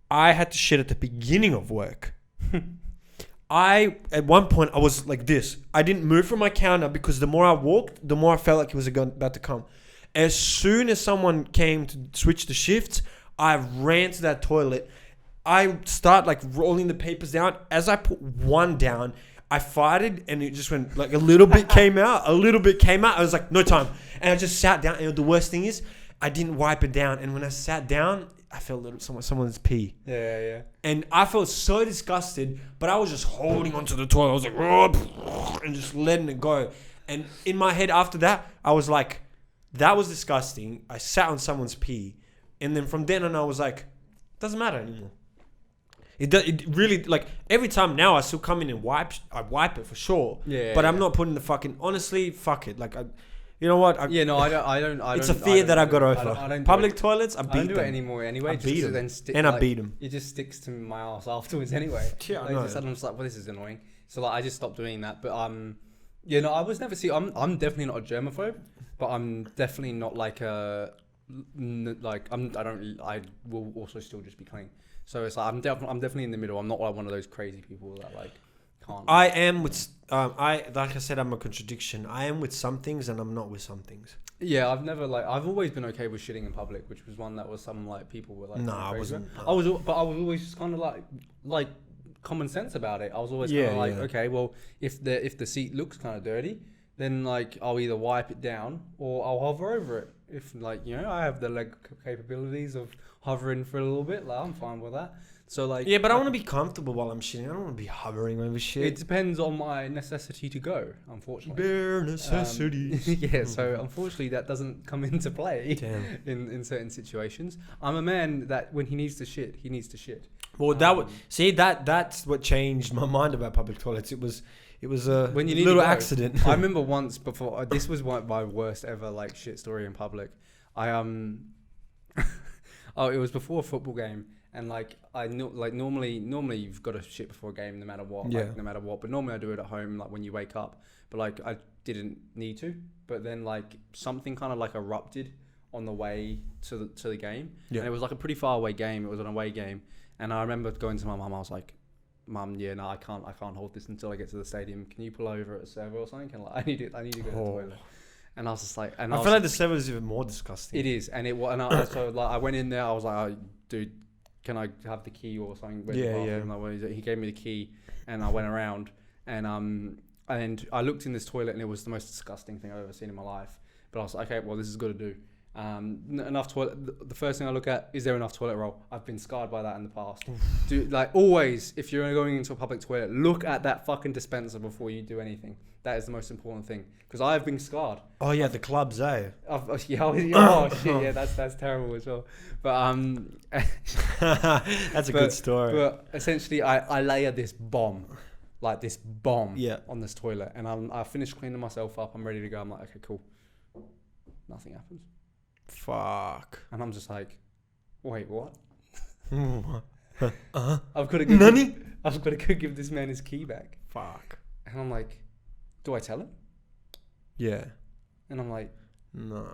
I had to shit at the beginning of work. At one point, I was like this. I didn't move from my counter because the more I walked, the more I felt like it was about to come. As soon as someone came to switch the shifts, I ran to that toilet. I start like rolling the papers down. As I put one down, I farted and it just went like a little bit came out. I was like, no time. And I just sat down. And the worst thing is, I didn't wipe it down. And when I sat down, I felt someone's pee. Yeah. And I felt so disgusted, but I was just holding onto the toilet. I was like, oh, and just letting it go. And in my head after that, I was like, that was disgusting. I sat on someone's pee. And then from then on, I was like, doesn't matter anymore. It really, like, every time now I still come in and I wipe it for sure. Yeah. But I'm not putting the fucking, honestly, fuck it. Like, you know what? I don't. It's a fear that I got over. I don't Public toilets, I beat them. I don't do it anymore anyway. I beat them. And I beat them. It just sticks to my ass afterwards anyway. Yeah, I know. I'm just like, well, this is annoying. So like, I just stopped doing that. But you know, I was never. I'm definitely not a germaphobe, but I'm definitely not like a I will also still just be clean. So it's like I'm definitely in the middle. I'm not like one of those crazy people that like can't. I am with like I said, I'm a contradiction. I am with some things and I'm not with some things. Yeah, I've always been okay with shitting in public, which was one that was some like people were like. No, I wasn't. I was always just kind of like common sense about it. I was always kind of like, okay, well, if the seat looks kind of dirty, then like I'll either wipe it down or I'll hover over it. If like, you know, I have the leg capabilities of hovering for a little bit, like I'm fine with that. So like, yeah, but I want to be comfortable while I'm shitting. I don't want to be hovering over shit. It depends on my necessity to go, unfortunately. Bare necessities. Yeah, so unfortunately that doesn't come into play in certain situations. I'm a man that when he needs to shit, he needs to shit. Well, that's what changed my mind about public toilets. It was a when you need little accident. I remember once before. This was my worst ever like shit story in public. It was before a football game, and like I know, like normally you've got to shit before a game, no matter what. Yeah. Like, no matter what. But normally I do it at home, like when you wake up. But like I didn't need to. But then like something kind of like erupted on the way to the game, and it was like a pretty far away game. It was an away game, and I remember going to my mum. I was like, Mum, yeah, no, I can't hold this until I get to the stadium. Can you pull over at a server or something? And like, I need to go to the toilet. And I was just like, I feel like the server is even more disgusting. It is, and I went in there. I was like, oh, dude, can I have the key or something? Yeah. Like, he gave me the key, and I went around, and I looked in this toilet, and it was the most disgusting thing I've ever seen in my life. But I was like, okay, well, this is good to do. Enough toilet. The first thing I look at, is there enough toilet roll? I've been scarred by that in the past. Like always, if you're going into a public toilet, look at that fucking dispenser before you do anything. That is the most important thing, because I have been scarred. Oh yeah, the clubs, eh? Oh shit, yeah, that's terrible as well. But that's a good story. But essentially, I layer this bomb on this toilet, and I finished cleaning myself up. I'm ready to go. I'm like, okay, cool. Nothing happens. Fuck. And I'm just like, wait, what? Uh-huh. I've got to go give this man his key back. Fuck. And I'm like, do I tell him? Yeah. And I'm like, no.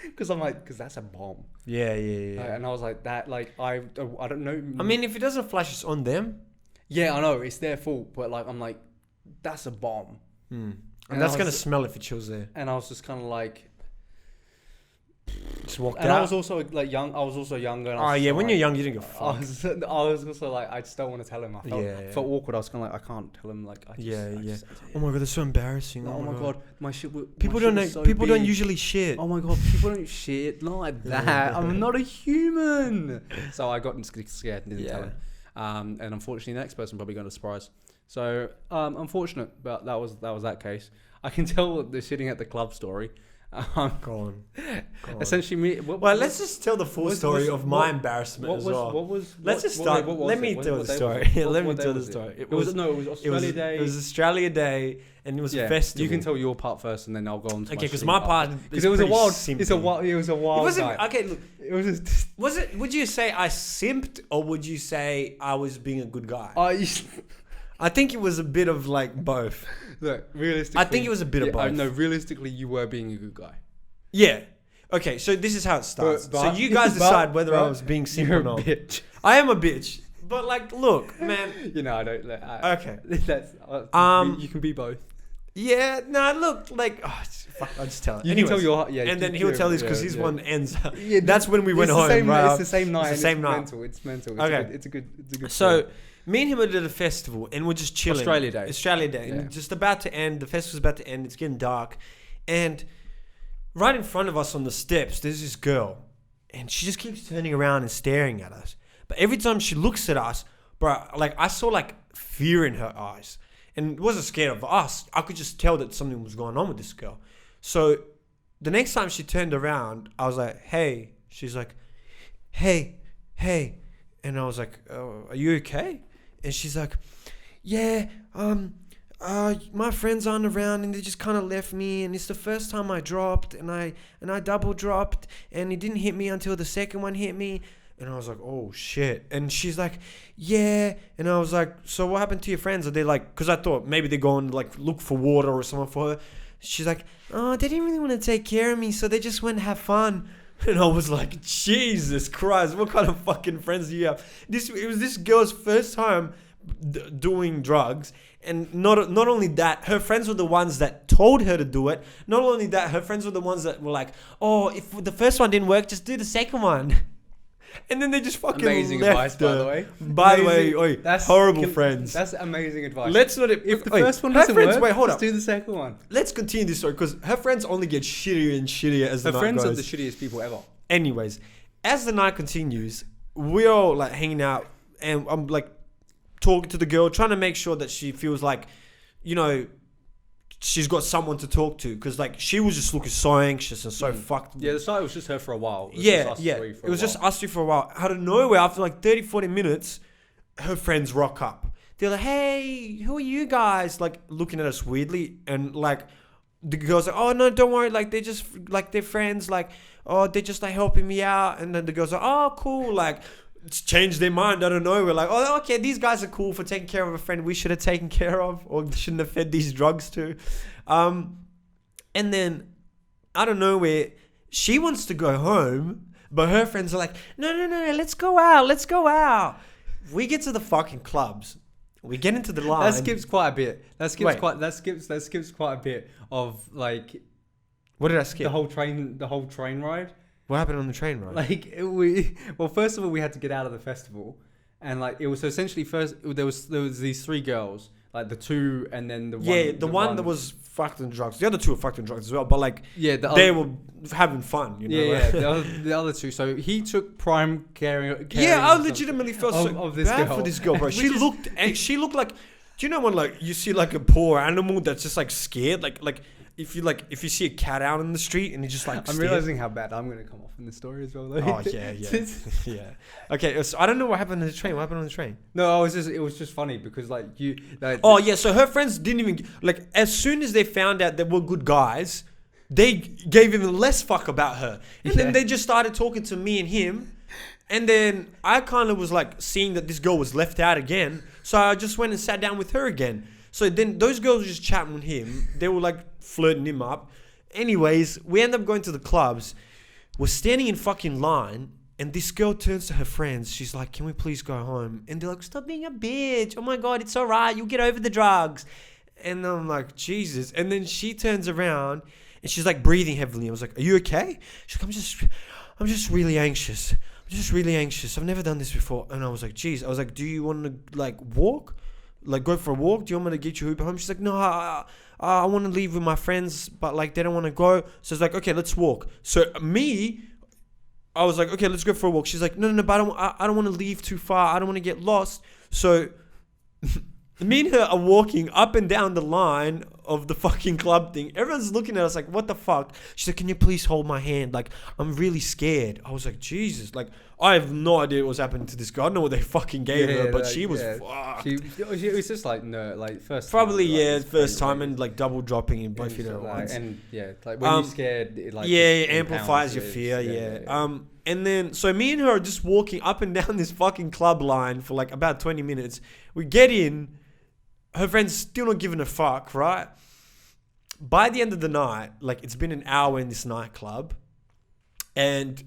Because that's a bomb. Yeah. And I was like, that, like, I don't know. I mean, if it doesn't flash, it's on them. Yeah, I know, it's their fault. But like, I'm like, that's a bomb. And that's going to smell if it chills there. And I was just kind of like, just walked out. And I was also like young. I was also younger. And when you're young, you didn't go fuck. I was also like, I just don't want to tell him. I felt awkward. I was kind of like, I can't tell him. Like, Oh my god, that's so embarrassing. Oh my god, my shit. People don't usually shit. Oh my god, people don't shit like that. I'm not a human. So I got scared and didn't tell him. And unfortunately, the next person probably got a surprise. So unfortunate, but that was that case. I can tell the shitting at the club story. Go on. Essentially, Let's just tell the full story of my embarrassment as well. Let's just start. Let me tell the story. Let me tell the story. It was Australia Day. It was Australia Day, and it was a festival. You can tell your part first, and then I'll go on to okay, because my part because it was a wild. It was a wild night. Okay, look. It was. Was it? Would you say I simped, or would you say I was being a good guy? I think it was a bit of like both. Look, realistically, I think it was a bit of both. No, realistically, you were being a good guy. Yeah. Okay, so this is how it starts. So you guys decide whether I was being simple or not. You're a bitch. I am a bitch. But like, look, man. You know, I don't. Okay. That's. You can be both. Yeah. No. Look. Like. Oh, fuck. I'll just tell it. You can tell your. Yeah. And then he'll tell this because his one ends. Yeah, that's when we went home. Right. It's the same night. It's the same night. It's mental. Okay. It's a good. So. Me and him were at a festival and we're just chilling. Australia Day. Yeah. And just about to end. The festival's about to end. It's getting dark. And right in front of us on the steps, there's this girl. And she just keeps turning around and staring at us. But every time she looks at us, bro, like I saw like fear in her eyes. And wasn't scared of us. I could just tell that something was going on with this girl. So the next time she turned around, I was like, hey. She's like, hey. And I was like, oh, are you okay? And she's like, yeah, my friends aren't around and they just kind of left me, and it's the first time I dropped, and I double dropped, and it didn't hit me until the second one hit me. And I was like, oh shit. And she's like, yeah. And I was like, so what happened to your friends? Are they like, because I thought maybe they're going to like look for water or something for her. She's like, oh, they didn't really want to take care of me, so they just went to have fun. And I was like, Jesus Christ, what kind of fucking friends do you have? It was this girl's first time doing drugs. And not only that, her friends were the ones that told her to do it. Not only that, her friends were the ones that were like, oh, if the first one didn't work, just do the second one. And then they just fucking amazing left advice, by the way. By the way, that's horrible friends. That's amazing advice. Let's not. If the first one doesn't work, just do the second one. Let's continue this story because her friends only get shittier and shittier as the night goes. Her friends are the shittiest people ever. Anyways, as the night continues, we're all like hanging out, and I'm like talking to the girl, trying to make sure that she feels like, you know, she's got someone to talk to, because like she was just looking so anxious and so fucked. Yeah, the start was just her for a while. It was just us three for a while. Out of nowhere, after like 30-40 minutes, her friends rock up. They're like, hey, who are you guys? Like looking at us weirdly, and like the girls like, oh no, don't worry, like they're just like they're friends, like oh they're just like helping me out. And then the girls are oh cool, like it's changed their mind out of nowhere, like oh okay, these guys are cool for taking care of a friend we should have taken care of or shouldn't have fed these drugs to. And then out of nowhere she wants to go home, but her friends are like no, let's go out. We get to the fucking clubs, we get into the line. That skips quite a bit. That skips quite a bit of like. What did I skip? The whole train ride. What happened on the train ride? Like first of all, we had to get out of the festival, and like it was so essentially first there was these three girls, like the two and then the one. The one that was fucked on drugs. The other two were fucked on drugs as well, but like they were having fun, you know. Yeah, the other two. So he took prime caring. Yeah, I legitimately felt so of this bad girl. for this girl, bro. She looked like. Do you know when like you see like a poor animal that's just like scared, like. If you see a cat out in the street and you just like. I'm realizing how bad I'm gonna come off in the story as well, though. Oh yeah. Okay, so I don't know what happened on the train. What happened on the train? No, it was just funny because like you. Like, oh yeah, so her friends didn't even like. As soon as they found out that we're good guys, they gave even less fuck about her, and then they just started talking to me and him, and then I kind of was like seeing that this girl was left out again, so I just went and sat down with her again. So then those girls were just chatting with him. They were like flirting him up. Anyways, we end up going to the clubs. We're standing in fucking line. And this girl turns to her friends. She's like, can we please go home? And they're like, stop being a bitch. Oh my God, it's all right. You'll get over the drugs. And I'm like, Jesus. And then she turns around and she's like breathing heavily. I was like, are you okay? She's like, I'm just really anxious. I've never done this before. And I was like, geez. I was like, do you want to like walk? Like go for a walk? Do you want me to get you Uber home? She's like, no, I want to leave with my friends, but like they don't want to go. So it's like, okay, let's walk. So I was like, okay, let's go for a walk. She's like, no, but I don't want to leave too far. I don't want to get lost. So me and her are walking up and down the line of the fucking club thing. Everyone's looking at us like, what the fuck? She's like, can you please hold my hand? Like, I'm really scared. I was like, Jesus. Like, I have no idea what was happening to this girl. I don't know what they fucking gave her, but she was fucked. She was just like, no, like first Probably, time, like, first time and like double dropping in both feet at once. And like when you're scared, it like it amplifies your fear, And then, so me and her are just walking up and down this fucking club line for like about 20 minutes. We get in, her friend's still not giving a fuck, right? By the end of the night, like it's been an hour in this nightclub, and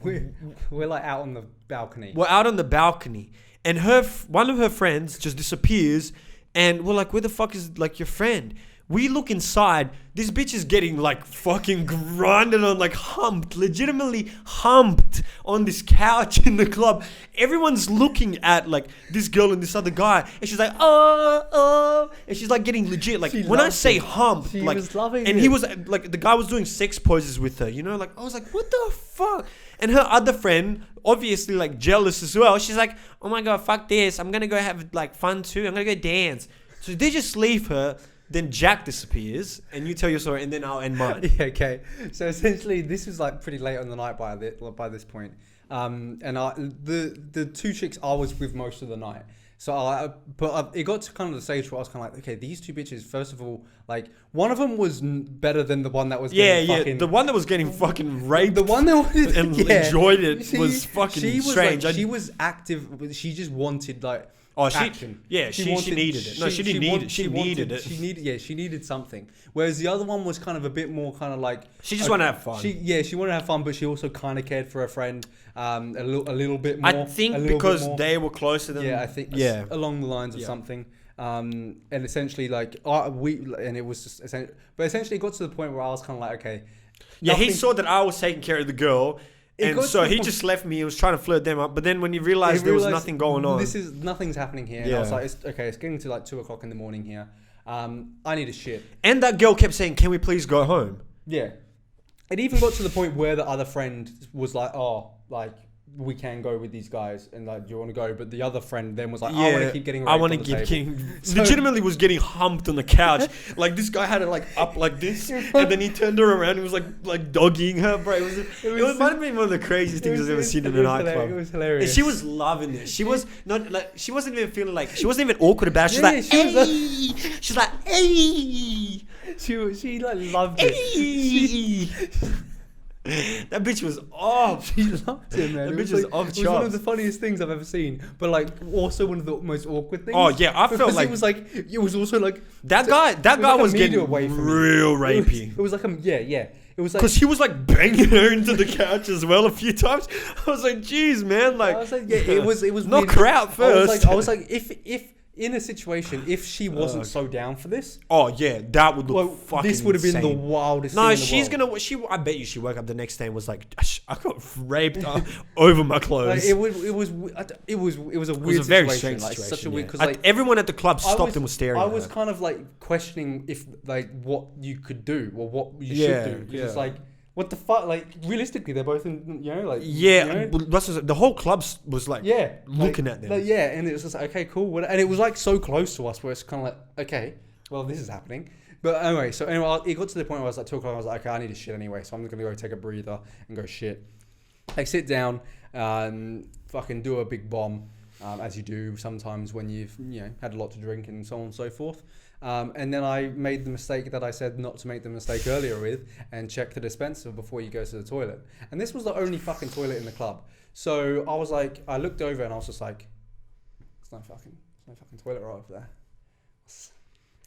we're like out on the balcony. We're out on the balcony, and one of her friends just disappears, and we're like, where the fuck is like your friend? We look inside. This bitch is getting like fucking grinded on, like humped, legitimately humped on this couch in the club. Everyone's looking at like this girl and this other guy, and she's like, oh, and she's like getting legit. Like when I say humped, she like, was loving and it. he was like, the guy was doing sex poses with her, you know, like I was like, what the fuck? And her other friend, obviously like jealous as well. She's like, oh my God, fuck this. I'm gonna go have like fun too. I'm gonna go dance. So they just leave her. Then Jack disappears, and you tell your story, and then I'll end mine. Yeah, okay. So essentially, this was like pretty late on the night by this point. And the two chicks I was with most of the night. So it got to kind of the stage where I was kind of like, okay, these two bitches. First of all, like one of them was better than the one that was fucking, the one that was getting fucking raped. The one that was and enjoyed it was fucking strange. Like, she was active. She just wanted like. Action. She needed it. No, she didn't need it. She needed it. She needed something. Whereas the other one was kind of a bit more kind of like she just wanted to have fun. She wanted to have fun, but she also kind of cared for her friend a little bit more. I think because they were closer than I think along the lines of something. And essentially like it was just essentially it got to the point where I was kind of like, okay. He saw that I was taking care of the girl. And so he just left me. He was trying to flirt them up. But then when he realized there was nothing going on. Nothing's happening here. And I was like, it's getting to like 2:00 in the morning here. I need a shit. And that girl kept saying, can we please go home? Yeah. It even got to the point where the other friend was like, oh, like, we can go with these guys and like, do you want to go? But the other friend then was like, I want to keep getting raped. I want to keep getting legitimately was getting humped on the couch. Like this guy had it like up like this, and then he turned her around and was like doggying her, bro. It might have been one of the craziest things I've ever seen in a nightclub. It was hilarious. And she was loving it. She was not like she wasn't even feeling like she wasn't even awkward about it. She's like, hey. She like loved it. That bitch was off. She loved it, man. That bitch was off chops. It was one of the funniest things I've ever seen, but like also one of the most awkward things. Oh yeah, I felt like it was also like that guy was getting away from real rapey. It was like It was like because he was like banging her into the couch as well a few times. I was like, geez, man, like I was like, it was knock her out first. I was like, if in a situation, if she wasn't so down for this, that would look fucking this would have been the wildest. No, she's gonna. I bet you she woke up the next day and was like, I got raped over my clothes. Like, it was a weird very situation. Strange like, situation. Such a weird because like everyone at the club stopped and was staring. I was kind of like questioning if like what you could do or what you should do. Because it's like. What the fuck? Like, realistically, they're both in, like... Yeah, the whole club was like looking at them. Like, and it was just like, okay, cool. And it was like so close to us where it's kind of like, okay, well, this is happening. But anyway, it got to the point where I was like 2 o'clock, I was like, okay, I need to shit anyway, so I'm just going to go take a breather and go shit. I sit down, fucking do a big bomb, as you do sometimes when you've, had a lot to drink and so on and so forth. And then I made the mistake that I said not to make the mistake earlier with and check the dispenser before you go to the toilet. And this was the only fucking toilet in the club. So I was like, I looked over and I was just like, there's no fucking toilet right over there.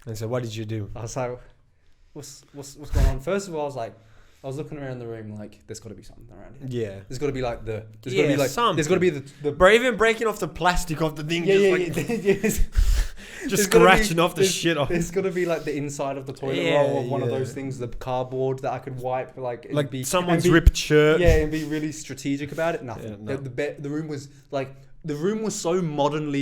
And so what did you do? I was like, what's going on? First of all, I was looking around the room like, there's got to be something around here. Yeah. There's got to be like there's got to be the bro, even breaking off the plastic off the thing. Just scratching off the shit off. There's got to be like the inside of the toilet roll of one of those things, the cardboard that I could wipe. Like someone's ripped shirt. Yeah, and be really strategic about it. Nothing. Yeah, no. The room was so modern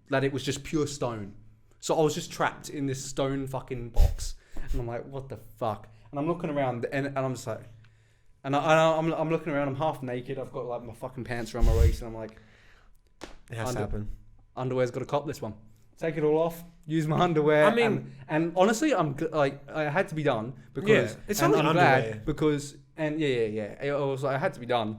that it was just pure stone. So I was just trapped in this stone fucking box. And I'm like, what the fuck? And I'm looking around and I'm just like, I'm looking around, I'm half naked. I've got like my fucking pants around my waist and I'm like, it has to happen. underwear's got to cop this one. Take it all off. Use my underwear. I mean, and honestly, I had to be done because it's and only I'm underwear. glad because it was like I had to be done.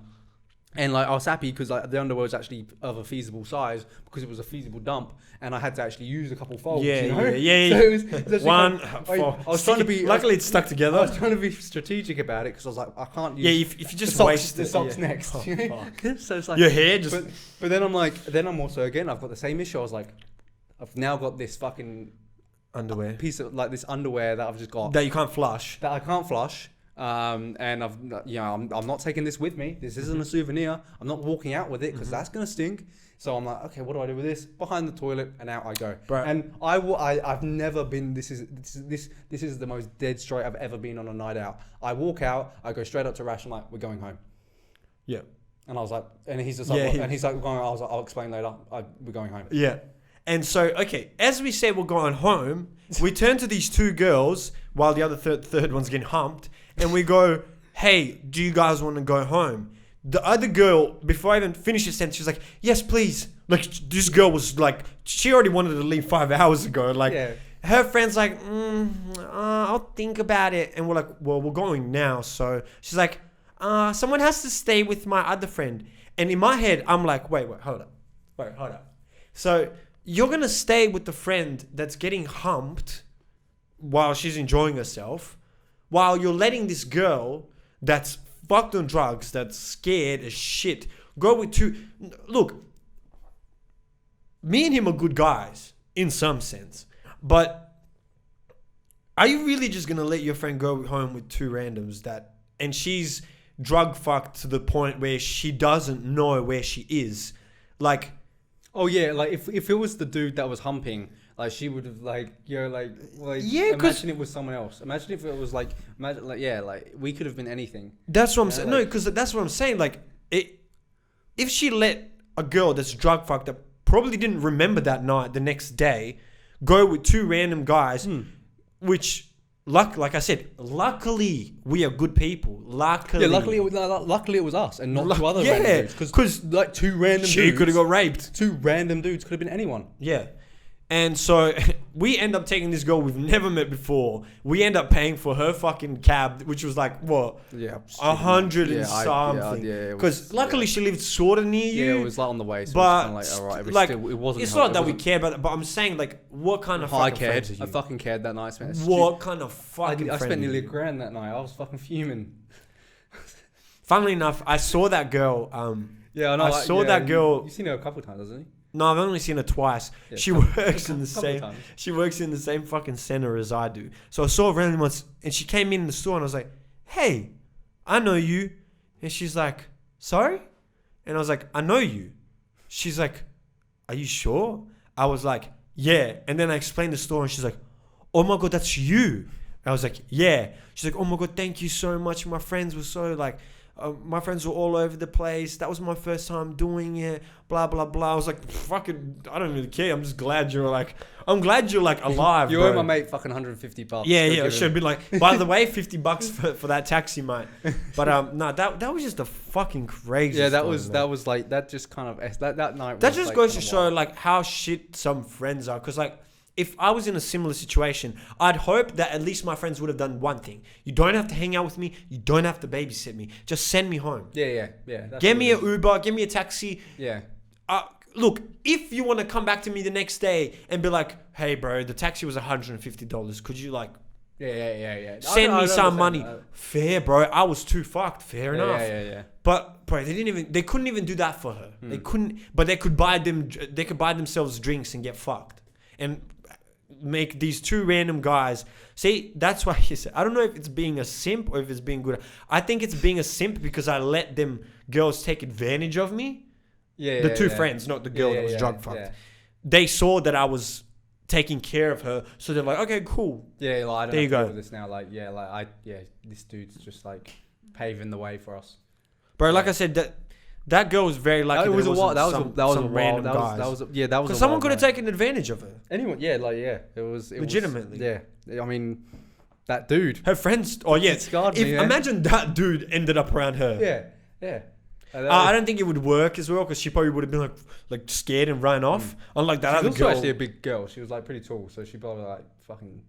And like I was happy because like the underwear was actually of a feasible size because it was a feasible dump, and I had to actually use a couple folds. Yeah, you know? yeah. So it was One. I was trying to be. Luckily, it's stuck together. I was trying to be strategic about it because I was like, I can't use. Yeah, if you just the waste the it, socks yeah. next. Oh, You know? fuck. So it's like Your hair just. But then I'm like, I'm also again, I've got the same issue. I was like, I've now got this fucking underwear piece of like this underwear that I've just got that you can't flush. that I can't flush. And I'm not taking this with me. This isn't a souvenir. I'm not walking out with it because that's gonna stink. So I'm like, okay, what do I do with this? Behind the toilet, and out I go. Bro. And I've never been. This is the most dead straight I've ever been on a night out. I walk out, I go straight up to Rash. I'm like, we're going home. Yeah. And I was like, and he's just like, Yeah, what? he- And he's like, we're going. I was like, I'll explain later. We're going home. Yeah. And so, okay, as we said, we're going home. We turn to these two girls while the other third one's getting humped, and we go, "Hey, do you guys want to go home?" The other girl, before I even finished the sentence, she was like, "Yes, please." Like, this girl was like, she already wanted to leave 5 hours ago. Like, Yeah. her friend's like, "I'll think about it," and we're like, "Well, we're going now." So she's like, "Someone has to stay with my other friend," and in my head, I'm like, "Wait, hold up." So you're gonna stay with the friend that's getting humped while she's enjoying herself, while you're letting this girl that's fucked on drugs, that's scared as shit, go with two. Look, me and him are good guys in some sense, but are you really just gonna let your friend go home with two randoms and she's drug fucked to the point where she doesn't know where she is? Like, Oh yeah, like if it was the dude that was humping, like she would have like Yeah, 'cause- imagine it was someone else. Imagine if it was like we could have been anything. that's what I'm Yeah, saying. like- No, because that's what I'm saying. Like, if she let a girl that's drug fucked up, probably didn't remember that night, the next day, go with two random guys, which, like I said, luckily we are good people. Luckily, Yeah, luckily it was us and not two other yeah, random dudes. Because like two random she dudes could have got raped. Two random dudes could have been anyone. Yeah. And so we end up taking this girl we've never met before. We end up paying for her fucking cab, which was like, what? Yeah, 100 and something. Because luckily she lived sort of near you. Yeah, it was like on the way. So But it was kind of like, all right, like, it wasn't. it's not that we care about it, but I'm saying, like, what kind of I fucking cared. friends are I you? fucking cared that night. What kind of fucking I friend spent are nearly you? $1,000 that night. I was fucking fuming. Funnily enough, I saw that girl. Yeah, I know. I saw that girl. You've seen her a couple of times, hasn't he? No, I've only seen her twice. Yeah, She couple- works in the couple same. times. She works in the same fucking center as I do. So I saw her randomly once, and she came in the store, and I was like, "Hey, I know you," and she's like, "Sorry," and I was like, "I know you." She's like, "Are you sure?" I was like, "Yeah," and then I explained the store, and she's like, "Oh my god, that's you." I was like, "Yeah." She's like, "Oh my god, thank you so much. My friends were so like." My friends were all over the place. That was my first time doing it. Blah blah blah. I was like, fucking, I don't really care. I'm just glad you're like, alive. You bro. owe my mate fucking $150. Yeah, Go yeah. I give should him- have been like, by the way, $50 for that taxi, mate. But no, that was just a fucking crazy. Yeah, that story, was man. that was like that. Just kind of that night. That was, just like, goes to kinda show wild. like how shit some friends are. Because like, if I was in a similar situation, I'd hope that at least my friends would have done one thing. You don't have to hang out with me. You don't have to babysit me. Just send me home. Yeah. That's Get what me it an is. Uber. Give me a taxi. Yeah. Look, if you want to come back to me the next day and be like, "Hey, bro, the taxi was $150. Could you like Yeah. send I me don't some understand money?" that. Fair, bro. I was too fucked. Fair enough. Yeah. But bro, they couldn't even do that for her. They couldn't. But they could buy themselves drinks and get fucked and make these two random guys. See, that's why he said, I don't know if it's being a simp or if it's being good. I think it's being a simp because I let them girls take advantage of me. Yeah. The two friends, not the girl that was drug fucked. Yeah. They saw that I was taking care of her, so they're like, "Okay, cool." Yeah, like I don't There you have to go. deal with this now. Like, this dude's just like paving the way for us. Bro, like I said, that girl was very lucky. It was a that wild. it That was wasn't a wild. some random guys. That was a Because someone wild could have night. taken advantage of her. Anyone. Yeah, it was Legitimately. I mean, that dude. Her friends. Oh yeah. It scarred me, man. Imagine that dude ended up around her. Yeah. I don't think it would work as well because she probably would have been like scared and run off. Unlike that She's other also girl. actually a big girl. She was like pretty tall, so she probably like fucking.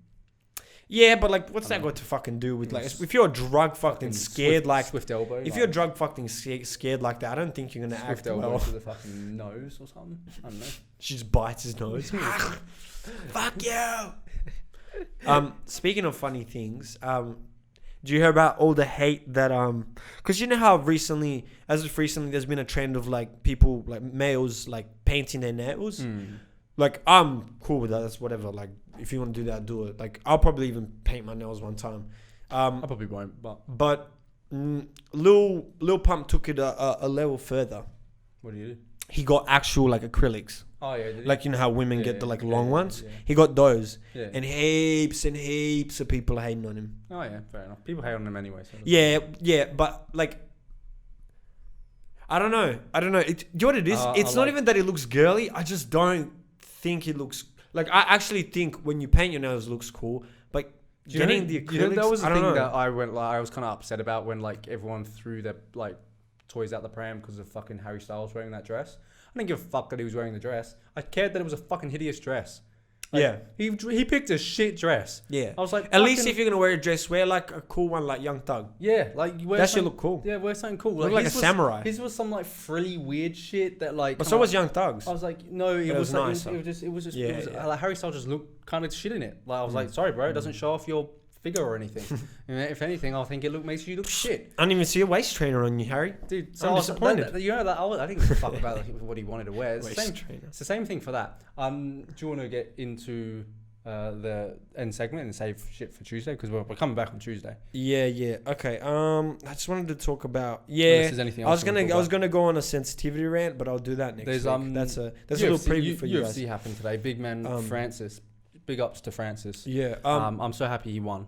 Yeah, but like, what's that got to fucking do with like? If you're drug fucking scared, like swift elbow. If you're drug fucking scared like that, I don't think you're gonna swift act elbow well. to the fucking nose or something. I don't know. She just bites his nose. Fuck you. Speaking of funny things, do you hear about all the hate that because you know how recently, there's been a trend of like people like males like painting their nails. Like I'm cool with that. That's whatever. Like if you want to do that, do it. Like I'll probably even paint my nails one time. I probably won't, but Lil Pump took it a level further. What do you do? He got actual like acrylics. Oh yeah, did he? Like you know how women get the like long ones. Yeah. He got those, Yeah. and heaps of people are hating on him. Oh yeah, fair enough. People hate on him anyway. So Yeah, but like, I don't know. Do you know what it is? It's not even that it looks girly. I just don't think it looks like. I actually think when you paint your nails, it looks cool. But getting the acrylics, that was the thing know. that I was kind of upset about when like everyone threw their like toys out the pram because of fucking Harry Styles wearing that dress. I didn't give a fuck that he was wearing the dress. I cared that it was a fucking hideous dress. Like, yeah. He picked a shit dress. Yeah. I was like, at least if you're gonna wear a dress, wear like a cool one, like Young Thug. Yeah, like you wear that should look cool. Yeah, wear something cool. Look like a samurai. His was some like frilly weird shit that like. But so was Young Thug's. I was like, no, it was like, nice. it was just Yeah. like Harry Styles just looked kind of shit in it. Like I was like, sorry, bro, it doesn't show off your figure or anything. And if anything, I think it makes you look shit. I didn't even see a waist trainer on you, Harry. Dude, so I'm disappointed. I didn't give a fuck about what he wanted to wear. It's the same thing for that. Do you want to get into the end segment and save shit for Tuesday because we're coming back on Tuesday? Yeah. Okay. I just wanted to talk about. Unless there's anything else I was gonna go on a sensitivity rant, but I'll do that next week. That's a little preview for you guys. UFC happened today. Big man Francis. Big ups to Francis. Yeah. I'm so happy he won.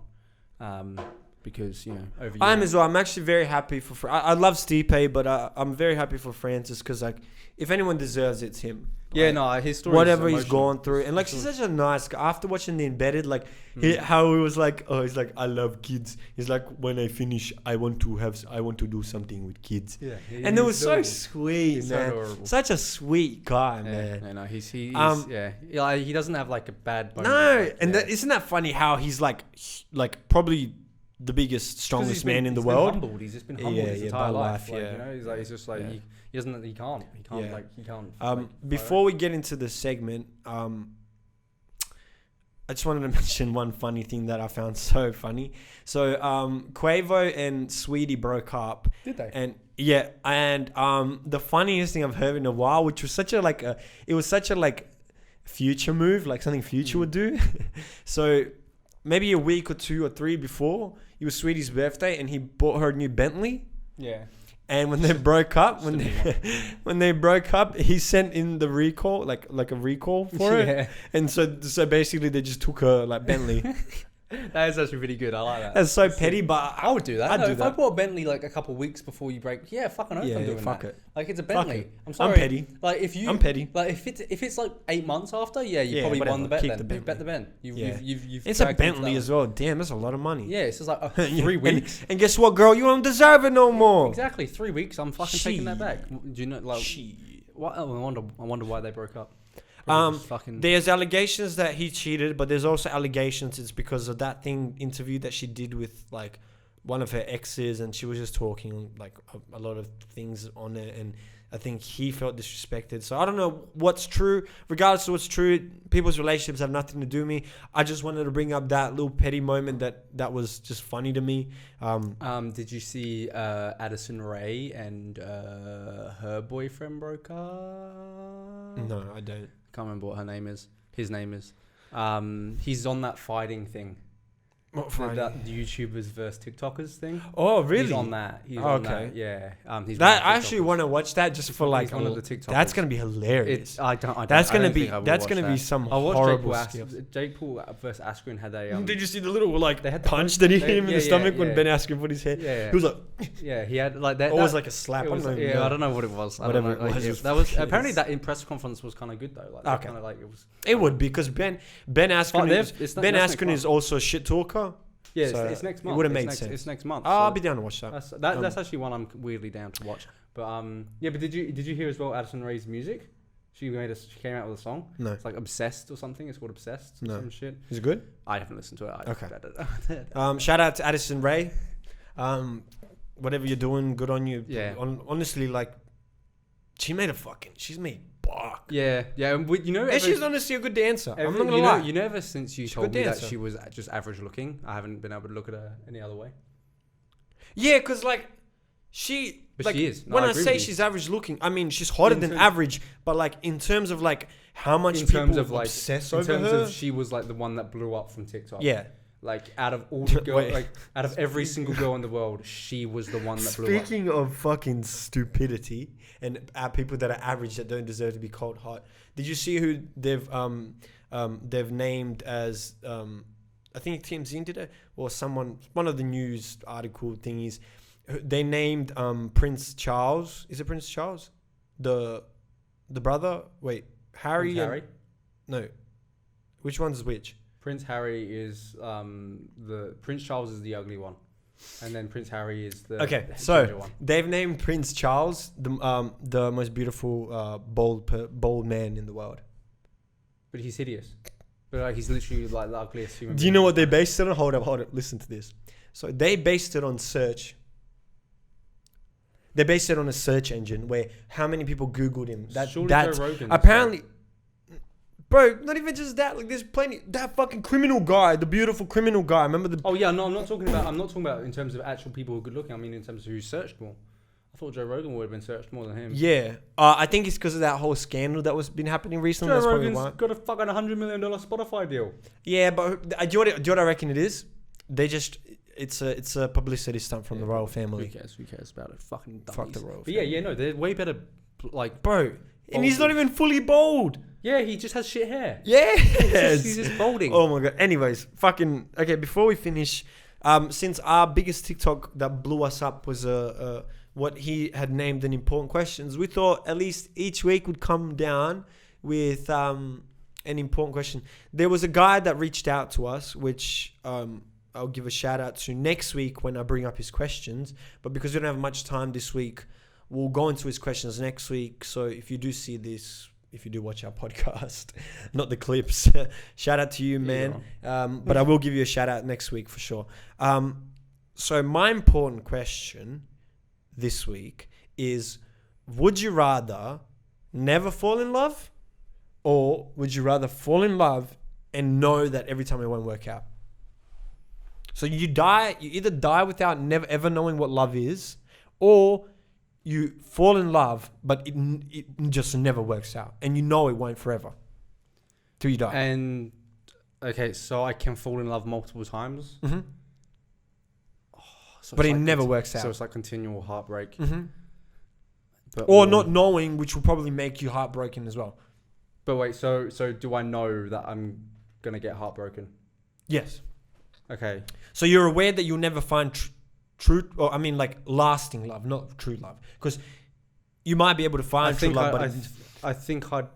Because over. I'm as well. I'm actually very happy for. I love Stipe, but I'm very happy for Francis because like if anyone deserves it, it's him. Yeah, no, his story. Whatever he's gone through, and like he's such a nice guy. After watching The Embedded, like how he was like, he's like, I love kids. He's like, when I finish, I want to do something with kids. Yeah, and it was so sweet, man. So such a sweet guy, man. Yeah, no, he's he doesn't have like a bad bone. No, and isn't that funny how he's like probably the biggest, strongest man in the world. He's just been humbled his entire life. Like, he's just like he can't. Before we get into the segment, I just wanted to mention one funny thing that I found so funny. So Quavo and Sweetie broke up. Did they? And the funniest thing I've heard in a while, which was such a Future move, like something Future would do. So maybe a week or 2 or 3 before, it was Sweetie's birthday, and he bought her a new Bentley. Yeah. And when they broke up, he sent in the recall, like a recall for it. And so basically they just took her like Bentley. That is actually really good. I like that. That's so petty, but I would do that. I'd do that. I bought a Bentley like a couple of weeks before you break, fucking oath I'm doing fuck that. it. Like it's a Bentley. It. I'm sorry. I'm petty. Like I'm petty. Like if it's like 8 months after, you probably won the bet. Keep then the Bentley. You bet the Ben. You've it's a Bentley as well. Damn, that's a lot of money. Yeah, it's just like 3 weeks. And guess what, girl? You don't deserve it no more. Exactly, 3 weeks. I'm fucking taking that back. Do you know? Like, what? I wonder why they broke up. There's allegations that he cheated, but there's also allegations it's because of that interview that she did with like one of her exes, and she was just talking like a lot of things on it, and I think he felt disrespected. So I don't know what's true. Regardless of what's true, people's relationships have nothing to do with me. I just wanted to bring up that little petty moment that was just funny to me. Did you see Addison Rae and her boyfriend broke up? No, I don't. Can't remember what her name is. His name is. He's on that fighting thing. What fighting? That YouTubers versus TikTokers thing. Oh, really? He's on that. On that. Yeah. He's I actually want to watch that just for like. One of the TikTokers. That's gonna be hilarious. That's gonna be some horrible stuff. Jake Paul versus Askren had a. Did you see the little punch that he hit him in the stomach when Ben Askren put his head? Yeah. He was like. Yeah, he had like that. It was like a slap. I don't know what it was. Whatever it was. That was apparently that in press conference was kind of good though. Like kind of like it was. It would be because Ben Askren is also a shit talker. Yeah, it's next month. It would have made sense. It's next month. I'll be down to watch that. That's actually one I'm weirdly down to watch. But yeah. But did you hear as well Addison Rae's music? She came out with a song. No. It's like Obsessed or something. It's called Obsessed. Or No. some shit. Is it good? I haven't listened to it. Okay. Shout out to Addison Rae. Whatever you're doing, good on you. Yeah. Honestly, like, she's made buck. Yeah. And And she's honestly a good dancer. I'm not gonna lie. Ever since you She's a told good me that dancer. she was just average looking, I haven't been able to look at her any other way. Yeah, because like But like, she is. No, when I agree say with you. she's average looking, I mean she's hotter than average. But like in terms of like how much in people terms of like obsess in over terms her. of she was like the one that blew up from TikTok. Yeah. Like out of all the girls, Wait. like out of every single girl in the world, she was the one that blew up. Speaking of fucking stupidity and people that are average that don't deserve to be called hot, did you see who they've named as I think TMZ did it or one of the news article thingies. They named Prince Charles. Is it Prince Charles? The brother? Wait, Harry. Prince Harry. No, which one's which? Prince Harry is the Prince Charles is the ugly one, and then Prince Harry is the Okay. ginger So one. they've named Prince Charles the most beautiful bald man in the world. But he's hideous. But like he's literally like the ugliest human. Do you know what they based it on? Hold up. Listen to this. So they based it on search. They based it on a search engine where how many people Googled him. Surely That's Joe Rogan. apparently, bro. Not even just that. Like, there's plenty. That fucking criminal guy, the beautiful criminal guy. Remember the? Oh yeah, no, I'm not talking about in terms of actual people who are good looking. I mean in terms of who searched more. I thought Joe Rogan would have been searched more than him. Yeah. I think it's because of that whole scandal that was been happening recently. Joe That's probably Rogan's why. got a fucking $100 million Spotify deal. Yeah, but do you know what I reckon it is? They just it's a publicity stunt from the royal family. Who cares about it? Fucking dummies. Fuck the royal But yeah, no, they're way better. Like, Bro, and he's not even fully bald. yeah, he just has shit hair. Yeah. He's just balding. Oh my god. Anyways, fucking okay. Before we finish, since our biggest TikTok that blew us up was what he had named an important questions, we thought at least each week would come down with an important question. There was a guy that reached out to us, which I'll give a shout out to next week when I bring up his questions. But because we don't have much time this week, we'll go into his questions next week. So if you do see this, if you do watch our podcast, not the clips, shout out to you, man. But I will give you a shout out next week for sure. So my important question this week is, would you rather never fall in love, or would you rather fall in love and know that every time it won't work out? So you either die without never ever knowing what love is, or you fall in love, but it just never works out, and you know it won't forever till you die. And okay, so I can fall in love multiple times. Mm-hmm. So But it's it like never works out. So it's like continual heartbreak. Mm-hmm. But Or not knowing, which will probably make you heartbroken as well. But wait, so do I know that I'm gonna get heartbroken? Yes. Okay. So you're aware that you'll never find true, or I mean, like lasting love, not true love, because you might be able to find true love, but I think I'd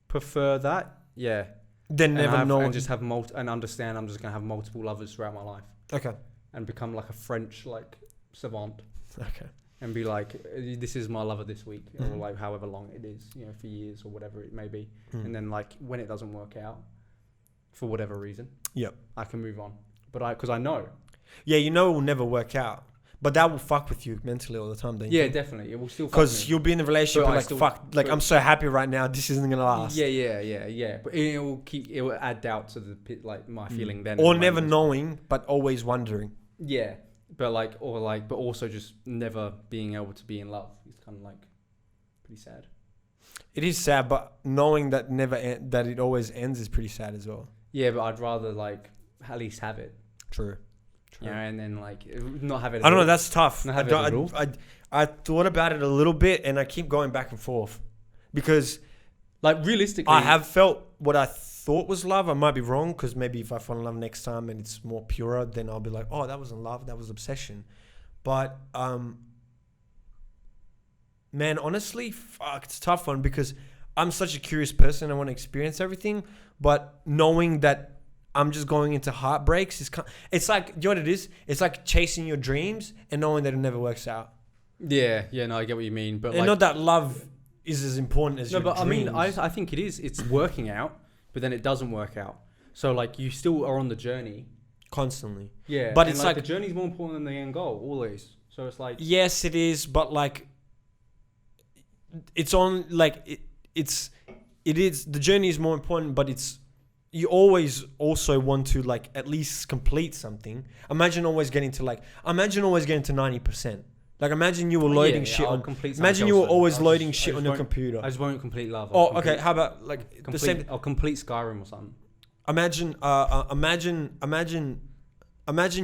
prefer that. Yeah. then never know. And just have and understand I'm just gonna have multiple lovers throughout my life Okay. and become like a French like savant Okay. and be like, this is my lover this week, or Mhm. like however long it is, for years or whatever it may be. Mm. And then like when it doesn't work out for whatever reason, Yep. I can move on. But because I know. Yeah, you know it will never work out, but that will fuck with you mentally all the time, don't you? Yeah, definitely. It will still fuck Because me. you'll be in a relationship But and I like, still- fuck, like but- I'm so happy right now. This isn't gonna last. Yeah. But it will add doubt to the my feeling then. Or at the never moment. knowing, but always wondering. Yeah, but but also just never being able to be in love. It's kind of like pretty sad. It is sad, but knowing that that it always ends is pretty sad as well. Yeah, but I'd rather like at least have it. True. And then like not have it. I don't know. That's tough. Not have it at all. I thought about it a little bit, and I keep going back and forth because like realistically, I have felt what I thought was love. I might be wrong, because maybe if I fall in love next time and it's more purer, then I'll be like, oh, that wasn't love, that was obsession. But man, honestly, fuck, it's a tough one because I'm such a curious person. I want to experience everything, but knowing that I'm just going into heartbreaks it's like, you know what it is? It's like chasing your dreams and knowing that it never works out. Yeah, no, I get what you mean, but And like, not that love is as important as no, your but dreams. I mean, I think it is. It's working out, but then it doesn't work out. So like, you still are on the journey. Constantly. Yeah, But and it's like the journey's more important than the end goal, always. So it's like, yes, it is, but like it's on like it is the journey is more important, but it's you always also want to like at least complete something. Imagine always getting to 90%. Like imagine you were loading shit I'll on. complete something Imagine you were else then. always I loading just shit on your computer. I just won't complete love. Oh, okay. How about like the same? I'll complete Skyrim or something. Imagine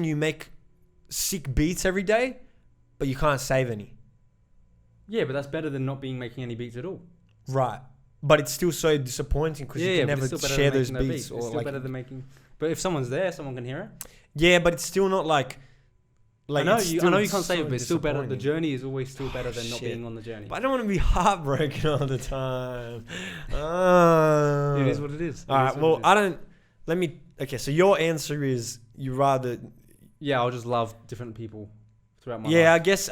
you make sick beats every day, but you can't save any. Yeah, but that's better than not making any beats at all. Right. But it's still so disappointing because you can never share those beats. Or it's still better than making. But if someone's there, someone can hear it. Yeah, but it's still not like. I know you can't so save it, but it's still better. The disappointing. journey is always still better than not being on the journey. But I don't want to be heartbroken all the time. It is what it is. All right. Well, I don't. Let me. Okay. So your answer is you rather. Yeah, I'll just love different people throughout my life. Yeah, I guess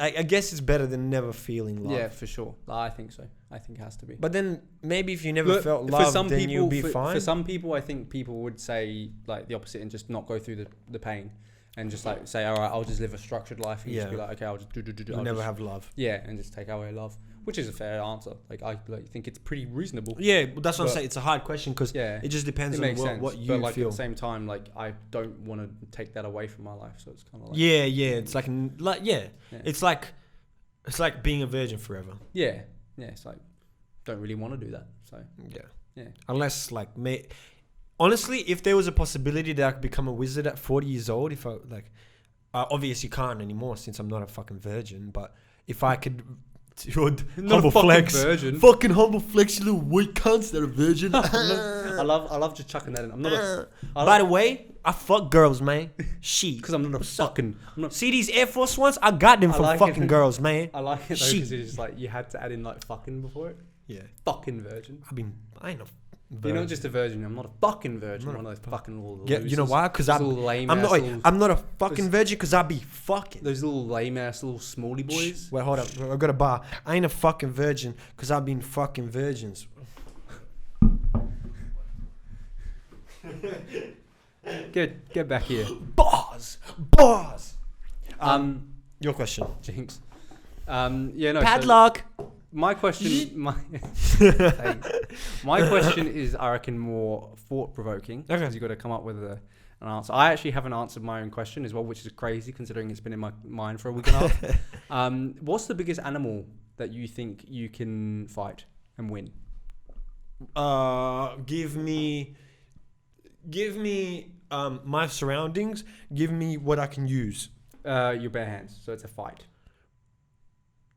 it's better than never feeling love. Yeah, for sure. I think so. I think it has to be. But then maybe if you never felt love, then you'll be fine. For some people, I think people would say like the opposite and just not go through the pain and just like say, all right, I'll just live a structured life and just be like, okay, I'll just do. You'll never have love. Yeah, and just take away love, which is a fair answer. Like I think it's pretty reasonable. Yeah, but that's what I'm saying. It's a hard question because it just depends on what you but like feel. At the same time, like I don't want to take that away from my life, so it's kind of like it's like it's like being a virgin forever. Yeah, it's like don't really want to do that. So yeah. Unless like honestly, if there was a possibility that I could become a wizard at 40 years old, if I like, I obviously can't anymore since I'm not a fucking virgin. But if I could, humble flex, virgin. Fucking humble flex, you little weak cunts that are virgin. I love just chucking that in. I'm not a. By the way, I fuck girls, man. Shit. Because I'm not a fucking. See these Air Force Ones? I got them from fucking girls, man. I like it though because it's just like you had to add in like fucking before it. Yeah. Fucking virgin. I ain't a virgin. You're not just a virgin. I'm not a fucking virgin. I'm one of those fucking little. Yeah, you know why? Because I'm not a fucking virgin because I be fucking. Those little lame ass little smally boys. Wait, hold up. I got a bar. I ain't a fucking virgin because I've been fucking virgins. Get back here. Bars. Your question. Jinx. No. Padlock. My question, my question is, I reckon, more thought-provoking. Okay. Because you've got to come up with an answer. I actually haven't answered my own question as well, which is crazy considering it's been in my mind for a week and a half. What's the biggest animal that you think you can fight and win? Give me my surroundings. Give me what I can use. Your bare hands. So it's a fight.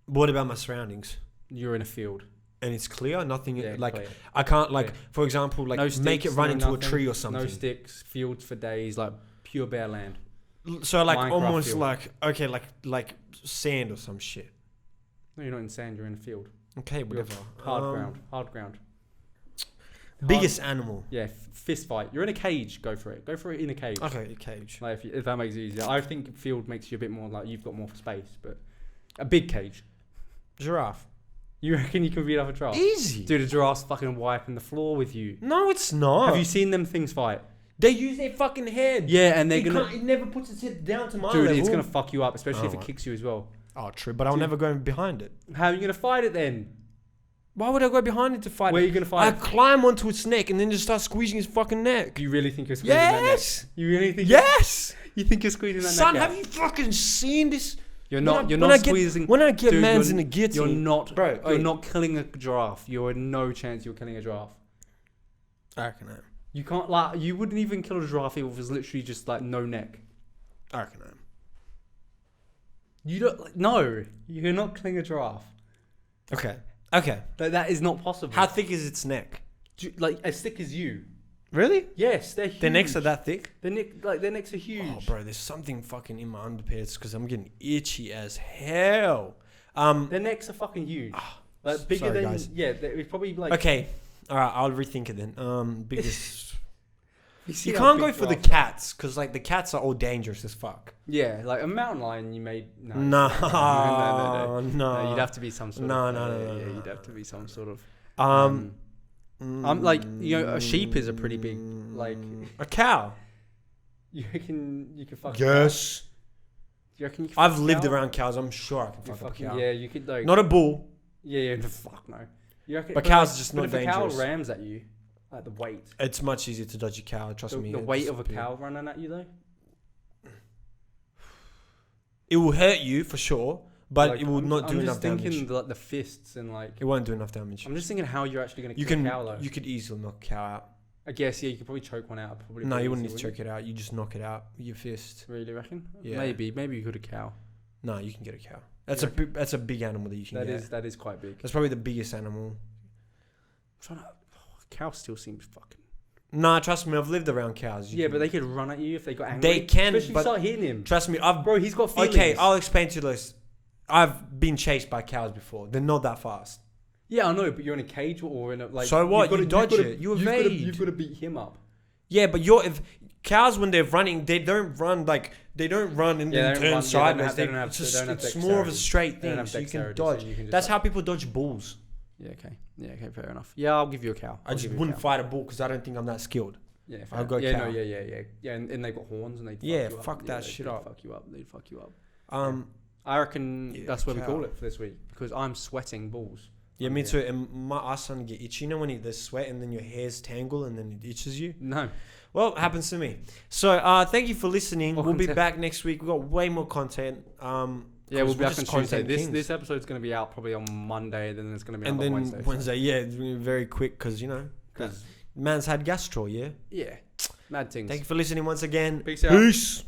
What about my surroundings? You're in a field. And it's clear, nothing like clear. I can't like Clear. for example like No sticks, make it run no into nothing, a tree or something. No sticks, fields for days, like pure bare land. So like Minecraft almost field. like okay like sand or some shit. No, you're not in sand. You're in a field. Okay, whatever. Hard ground. Biggest animal. Yeah, fist fight. You're in a cage. Go for it. Go for it in a cage. Okay, a cage. Like if that makes it easier. I think field makes you a bit more like you've got more space, but a big cage. Giraffe. You reckon you can beat up a giraffe? Easy. Dude, a giraffe's fucking wiping the floor with you. No, it's not. Have you seen them things fight? They use their fucking head. Yeah, and they're gonna. It never puts its head down to my Dude, level. it's gonna fuck you up, especially if it kicks you as well. Oh, true. But I'll never go behind it. How are you gonna fight it then? Why would I go behind it to fight Where it? are you gonna fight I it? climb onto its neck and then just start squeezing its fucking neck. Do you really think you're squeezing that neck? Yes. You really think? Yes. You think you're squeezing that Son, neck? have you fucking seen this? You're not squeezing. When I get Dude, mans in the guillotine, you're not, bro. You're not killing a giraffe. You're no chance you're killing a giraffe. I reckon I am. You can't like. You wouldn't even kill a giraffe if it was literally just like no neck. I reckon I am. You don't. Like, no, you're not killing a giraffe. Okay. That is not possible. How thick is its neck? Like as thick as you? Really? Yes, they're huge. Their necks are that thick? Their necks are huge. Oh, bro, there's something fucking in my underpants because I'm getting itchy as hell. Their necks are fucking huge. Like bigger than. guys. Yeah, they're probably like. Okay. All right, I'll rethink it then. Biggest. You can't go for the cats because like the cats are all dangerous as fuck. Yeah, like a mountain lion, you may no. No. You'd have to be some sort of. No. You'd have to be some sort of. I'm like a sheep is a pretty big like. A cow. You can fuck. Yes. Do you reckon you can I've fuck a lived cow? around cows. I'm sure I can fuck a cow. Yeah, you could like. Not a bull. Yeah, fuck no. You reckon, But cows are just not if dangerous. a cow rams at you, like the weight. It's much easier to dodge a cow. Trust me. The weight of a cow running at you though. It will hurt you for sure, but Like, it will not do enough damage. I'm just thinking like the fists and like. It won't do enough damage. I'm just thinking how you're actually going to kill a cow though. You could easily knock a cow out. I guess yeah, you could probably choke one out. Probably. No, you wouldn't need to choke it out. You just knock it out with your fist. Really reckon? Yeah. Maybe you could a cow. No, you can get a cow. That's a big animal that you can get. That is quite big. That's probably the biggest animal. Cow still seems fucking. Nah, trust me, I've lived around cows. But they could run at you if they got angry. They can, especially but if you start hitting him. Trust me, Bro, he's got feelings. Okay, I'll explain to you this. I've been chased by cows before. They're not that fast. Yeah, I know, but you're in a cage or in a like. So what? You dodge it. You evade. You've got to beat him up. Yeah, but if cows when they're running, they don't run and then turn sideways. It's more of a straight thing, so you can dodge. That's how people dodge bulls. Yeah, okay, fair enough. Yeah, I'll give you a cow. I just wouldn't fight a bull because I don't think I'm that skilled. Yeah, I'll go yeah, cow. no, yeah, and they've got horns and they fuck that shit up. They'd fuck you up. I reckon that's what we call it for this week because I'm sweating balls. Yeah, me too. And my ass starting to get itchy. You know when there's sweat and then your hairs tangle and then it itches you? No. Well, it happens to me. So thank you for listening. We'll be back next week. We've got way more content. Yeah, we'll be back on Tuesday. This episode's going to be out probably on Monday. Then it's going to be out on Wednesday. Yeah, it's going to be very quick because, man's had gastro, yeah? Yeah, mad things. Thank you for listening once again. Peace out. Peace.